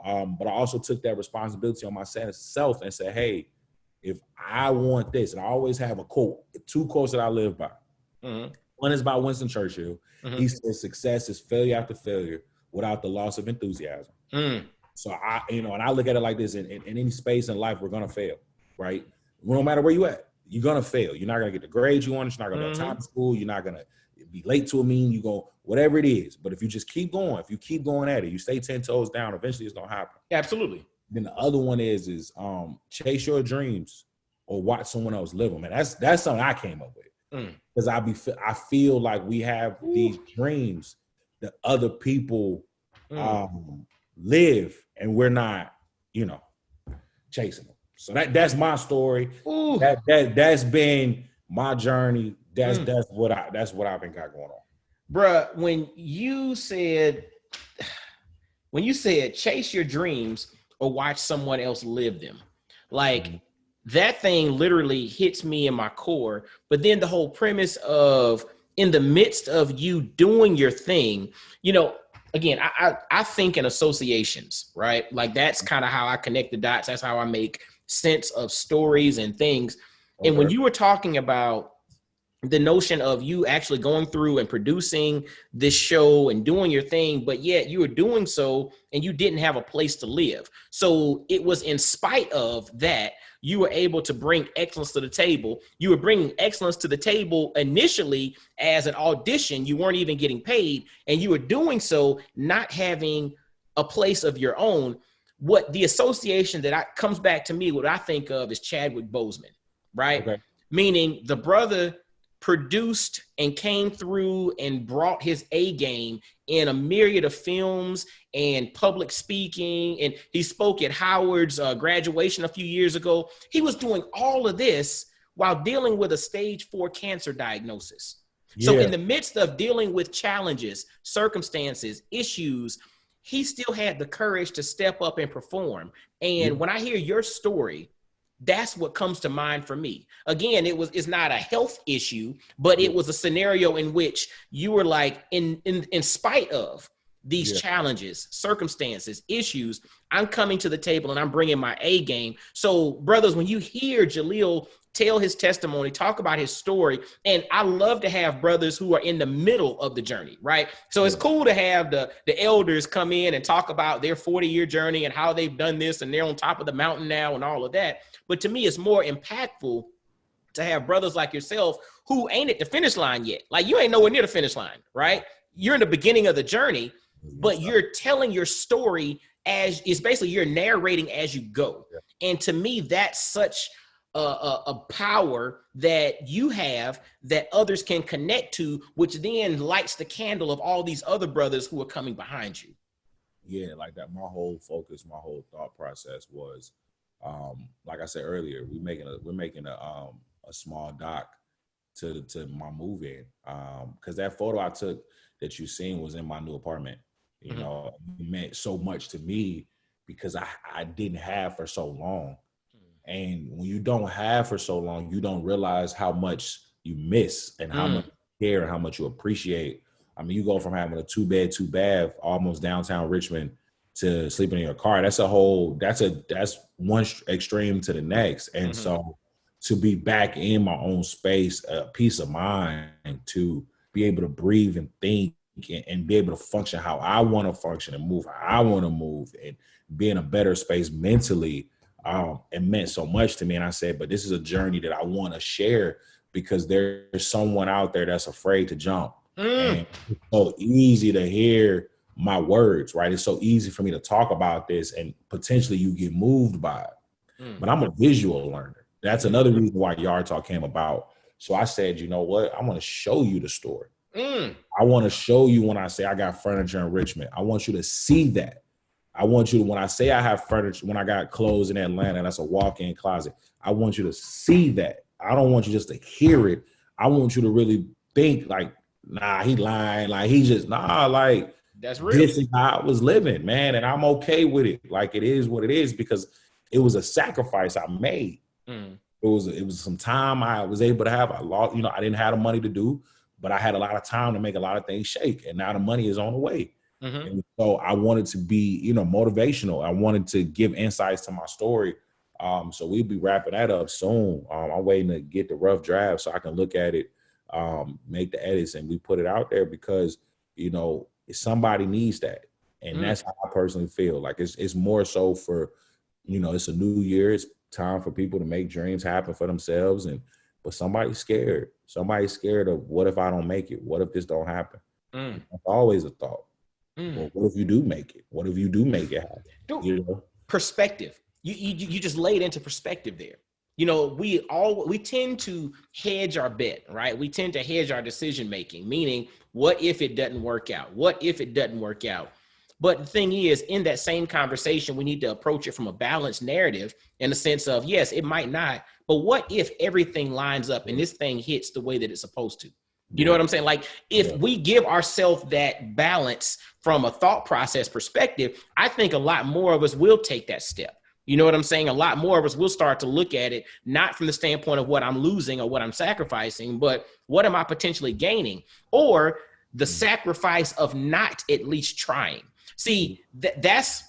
But I also took that responsibility on myself and said, hey, if I want this, and I always have a quote, 2 quotes that I live by. One is by Winston Churchill. He says, success is failure after failure without the loss of enthusiasm. So and I look at it like this: in any space in life, we're gonna fail, right? No matter where you at, you're gonna fail. You're not gonna get the grades you want. You're not gonna have time to school. You're not gonna be late to a meeting. You go whatever it is. But if you just keep going, if you keep going at it, you stay 10 toes down. Eventually, it's gonna happen. Absolutely. Then the other one is chase your dreams or watch someone else live them. And that's something I came up with because I feel like we have these dreams that other people live, and we're not, chasing them. So that's my story. That's been my journey. That's what I've been got going on. Bruh, when you said chase your dreams or watch someone else live them, like that thing literally hits me in my core. But then the whole premise of in the midst of you doing your thing, again, I think in associations, right? Like that's kind of how I connect the dots. That's how I make sense of stories and things. Okay. And when you were talking about the notion of you actually going through and producing this show and doing your thing, but yet you were doing so and you didn't have a place to live. So it was in spite of that, you were able to bring excellence to the table. You were bringing excellence to the table initially as an audition. You weren't even getting paid, and you were doing so not having a place of your own. What the association that comes back to me, what I think of is Chadwick Boseman, right? Okay. Meaning the brother produced and came through and brought his A game in a myriad of films and public speaking. And he spoke at Howard's graduation a few years ago. He was doing all of this while dealing with a stage 4 cancer diagnosis. So in the midst of dealing with challenges, circumstances, issues, he still had the courage to step up and perform. And when I hear your story, that's what comes to mind for me. Again, it's not a health issue, but it was a scenario in which you were like, in spite of these challenges, circumstances, issues, I'm coming to the table and I'm bringing my A game. So brothers, when you hear Jahliel tell his testimony, talk about his story, and I love to have brothers who are in the middle of the journey, right? So it's cool to have the elders come in and talk about their 40-year journey and how they've done this and they're on top of the mountain now and all of that. But to me, it's more impactful to have brothers like yourself who ain't at the finish line yet. Like, you ain't nowhere near the finish line, right? You're in the beginning of the journey, but you're telling your story as it's basically you're narrating as you go. And to me, that's such a power that you have that others can connect to, which then lights the candle of all these other brothers who are coming behind you. Yeah, like that. My whole focus, my whole thought process was, like I said earlier, we're making a small doc to my movie, because that photo I took that you seen was in my new apartment. You know, it meant so much to me because I didn't have for so long. And when you don't have for so long, you don't realize how much you miss and how much you care and how much you appreciate. I mean, you go from having a 2-bed, 2-bath, almost downtown Richmond, to sleeping in your car. That's one extreme to the next. And so to be back in my own space, a peace of mind, to be able to breathe and think and be able to function how I want to function and move how I want to move and be in a better space mentally, it meant so much to me. And I said, but this is a journey that I want to share because there's someone out there that's afraid to jump. And it's so easy to hear my words, right? It's so easy for me to talk about this and potentially you get moved by it. But I'm a visual learner. That's another reason why Yard Talk came about. So I said, you know what? I want to show you the story. I want to show you when I say I got furniture in Richmond. I want you to see that. I want you to, when I say I have furniture, when I got clothes in Atlanta, that's a walk-in closet. I want you to see that. I don't want you just to hear it. I want you to really think like, nah, he lying. Like he just, nah, like that's real. This is how I was living, man. And I'm okay with it. Like it is what it is because it was a sacrifice I made. It was some time I was able to have. I didn't have the money to do, but I had a lot of time to make a lot of things shake. And now the money is on the way. And so I wanted to be, motivational. I wanted to give insights to my story. So we'll be wrapping that up soon. I'm waiting to get the rough draft so I can look at it, make the edits, and we put it out there because, somebody needs that. And that's how I personally feel. Like it's more so for, it's a new year. It's time for people to make dreams happen for themselves. But somebody's scared. Somebody's scared of what if I don't make it? What if this don't happen? That's always a thought. Well, what if you do make it? What if you do make it happen? Dude, perspective. You just laid into perspective there. We tend to hedge our bet, right? We tend to hedge our decision making, meaning what if it doesn't work out? What if it doesn't work out? But the thing is, in that same conversation, we need to approach it from a balanced narrative in the sense of, yes, it might not, but what if everything lines up and this thing hits the way that it's supposed to? You know what I'm saying? Like if we give ourselves that balance from a thought process perspective, I think a lot more of us will take that step. You know what I'm saying? A lot more of us will start to look at it, not from the standpoint of what I'm losing or what I'm sacrificing, but what am I potentially gaining, or the sacrifice of not at least trying. See, that's,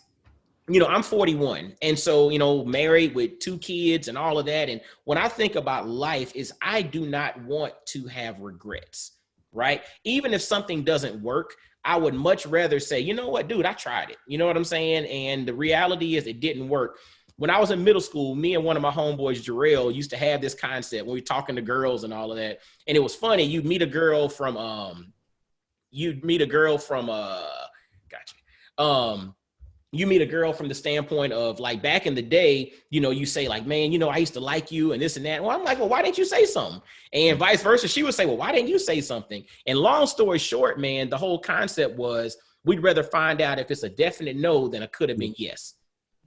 I'm 41. And so, married with 2 kids and all of that. And when I think about life is I do not want to have regrets, right? Even if something doesn't work, I would much rather say, you know what, dude, I tried it. You know what I'm saying? And the reality is it didn't work. When I was in middle school, me and one of my homeboys, Jahliel, used to have this concept when we were talking to girls and all of that. And it was funny. You'd meet a girl from, you meet a girl from the standpoint of like back in the day, you know, you say like, man, you know, I used to like you and this and that. Well, I'm like, well, why didn't you say something? And vice versa. She would say, well, why didn't you say something? And long story short, man, the whole concept was we'd rather find out if it's a definite no than a could have been yes.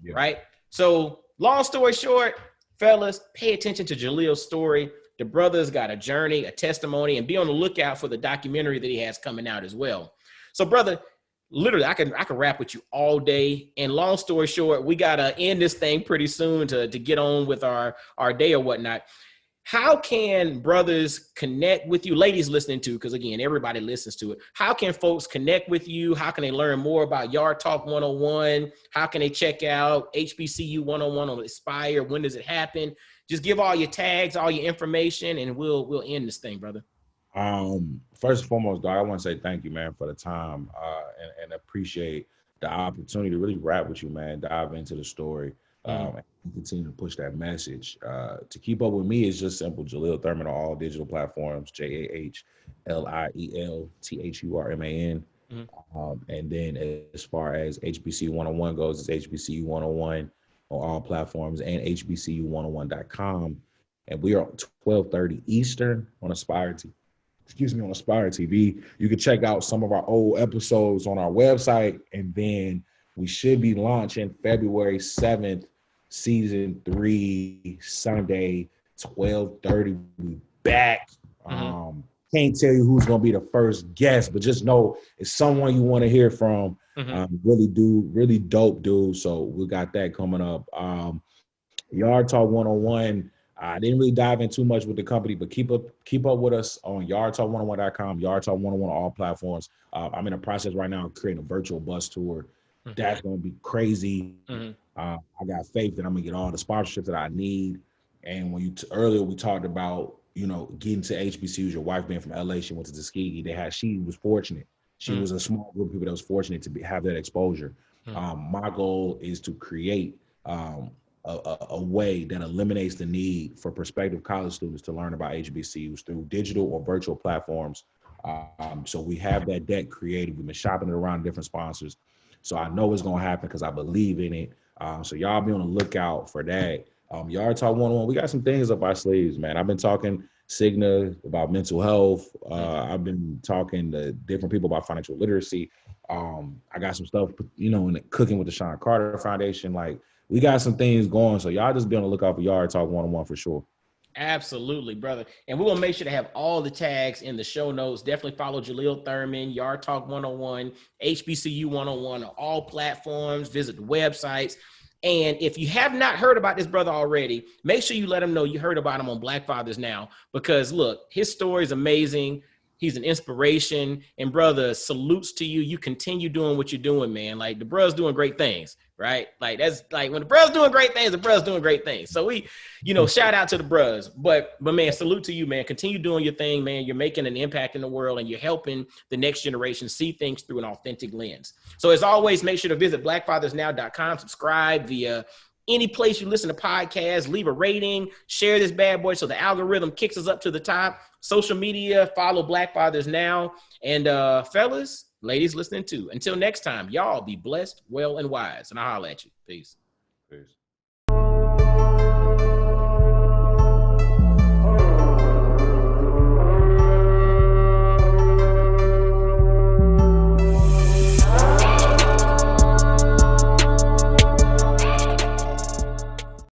Yeah. Right. So long story short, fellas, pay attention to Jahliel's story. The brother's got a journey, a testimony, and be on the lookout for the documentary that he has coming out as well. So, brother, literally, I can rap with you all day. And long story short, we gotta end this thing pretty soon to get on with our day or whatnot. How can brothers connect with you, ladies listening to, because again, everybody listens to it. How can folks connect with you? How can they learn more about Yard Talk 101? How can they check out HBCU 101 on Aspire? When does it happen? Just give all your tags, all your information, and we'll end this thing, brother. First and foremost, dog, I want to say thank you, man, for the time and appreciate the opportunity to really rap with you, man, dive into the story. And continue to push that message. To keep up with me is just simple. Jahliel Thurman on all digital platforms, JAHLIEL THURMAN. And then as far as HBCU 101 goes, it's HBCU 101 on all platforms and HBCU101.com. And we are 12:30 Eastern on Aspire TV. You can check out some of our old episodes on our website, and then we should be launching February 7th, season 3, Sunday, 12:30. We back. Can't tell you who's gonna be the first guest, but just know it's someone you want to hear from. Really dope dude. So we got that coming up. Yard Talk 101. I didn't really dive in too much with the company, but keep up with us on yardtalk101.com, Yard Talk 101 on all platforms. I'm in the process right now of creating a virtual bus tour. That's going to be crazy. I got faith that I'm going to get all the sponsorships that I need. And when earlier we talked about, you know, getting to HBCUs, your wife being from LA, she went to Tuskegee. She was fortunate. She was a small group of people that was fortunate to have that exposure. My goal is to create a way that eliminates the need for prospective college students to learn about HBCUs through digital or virtual platforms. So we have that deck created. We've been shopping it around different sponsors. So I know it's going to happen because I believe in it. So y'all be on the lookout for that. Yard Talk 101, we got some things up our sleeves, man. I've been talking Cigna about mental health. I've been talking to different people about financial literacy. I got some stuff, you know, in the Cooking with the Sean Carter Foundation. Like, we got some things going, so y'all just be on the lookout for Yard Talk 101 for sure. Absolutely, brother. And we will make sure to have all the tags in the show notes. Definitely follow Jahliel Thurman, Yard Talk 101, HBCU 101 on all platforms. Visit the websites. And if you have not heard about this brother already, make sure you let him know you heard about him on Black Fathers Now, because look, his story is amazing. He's an inspiration, and brother, salutes to you. You continue doing what you're doing, man. Like, the brother's doing great things, right? Like, that's like when the brother's doing great things, the brother's doing great things. So we, you know, shout out to the brothers, but man, salute to you, man. Continue doing your thing, man. You're making an impact in the world, and you're helping the next generation see things through an authentic lens. So as always, make sure to visit blackfathersnow.com, subscribe via any place you listen to podcasts, leave a rating, share this bad boy so the algorithm kicks us up to the top. Social media, follow Black Fathers Now. And fellas, ladies listening too. Until next time, y'all be blessed, well, and wise. And I'll holler at you. Peace. Peace.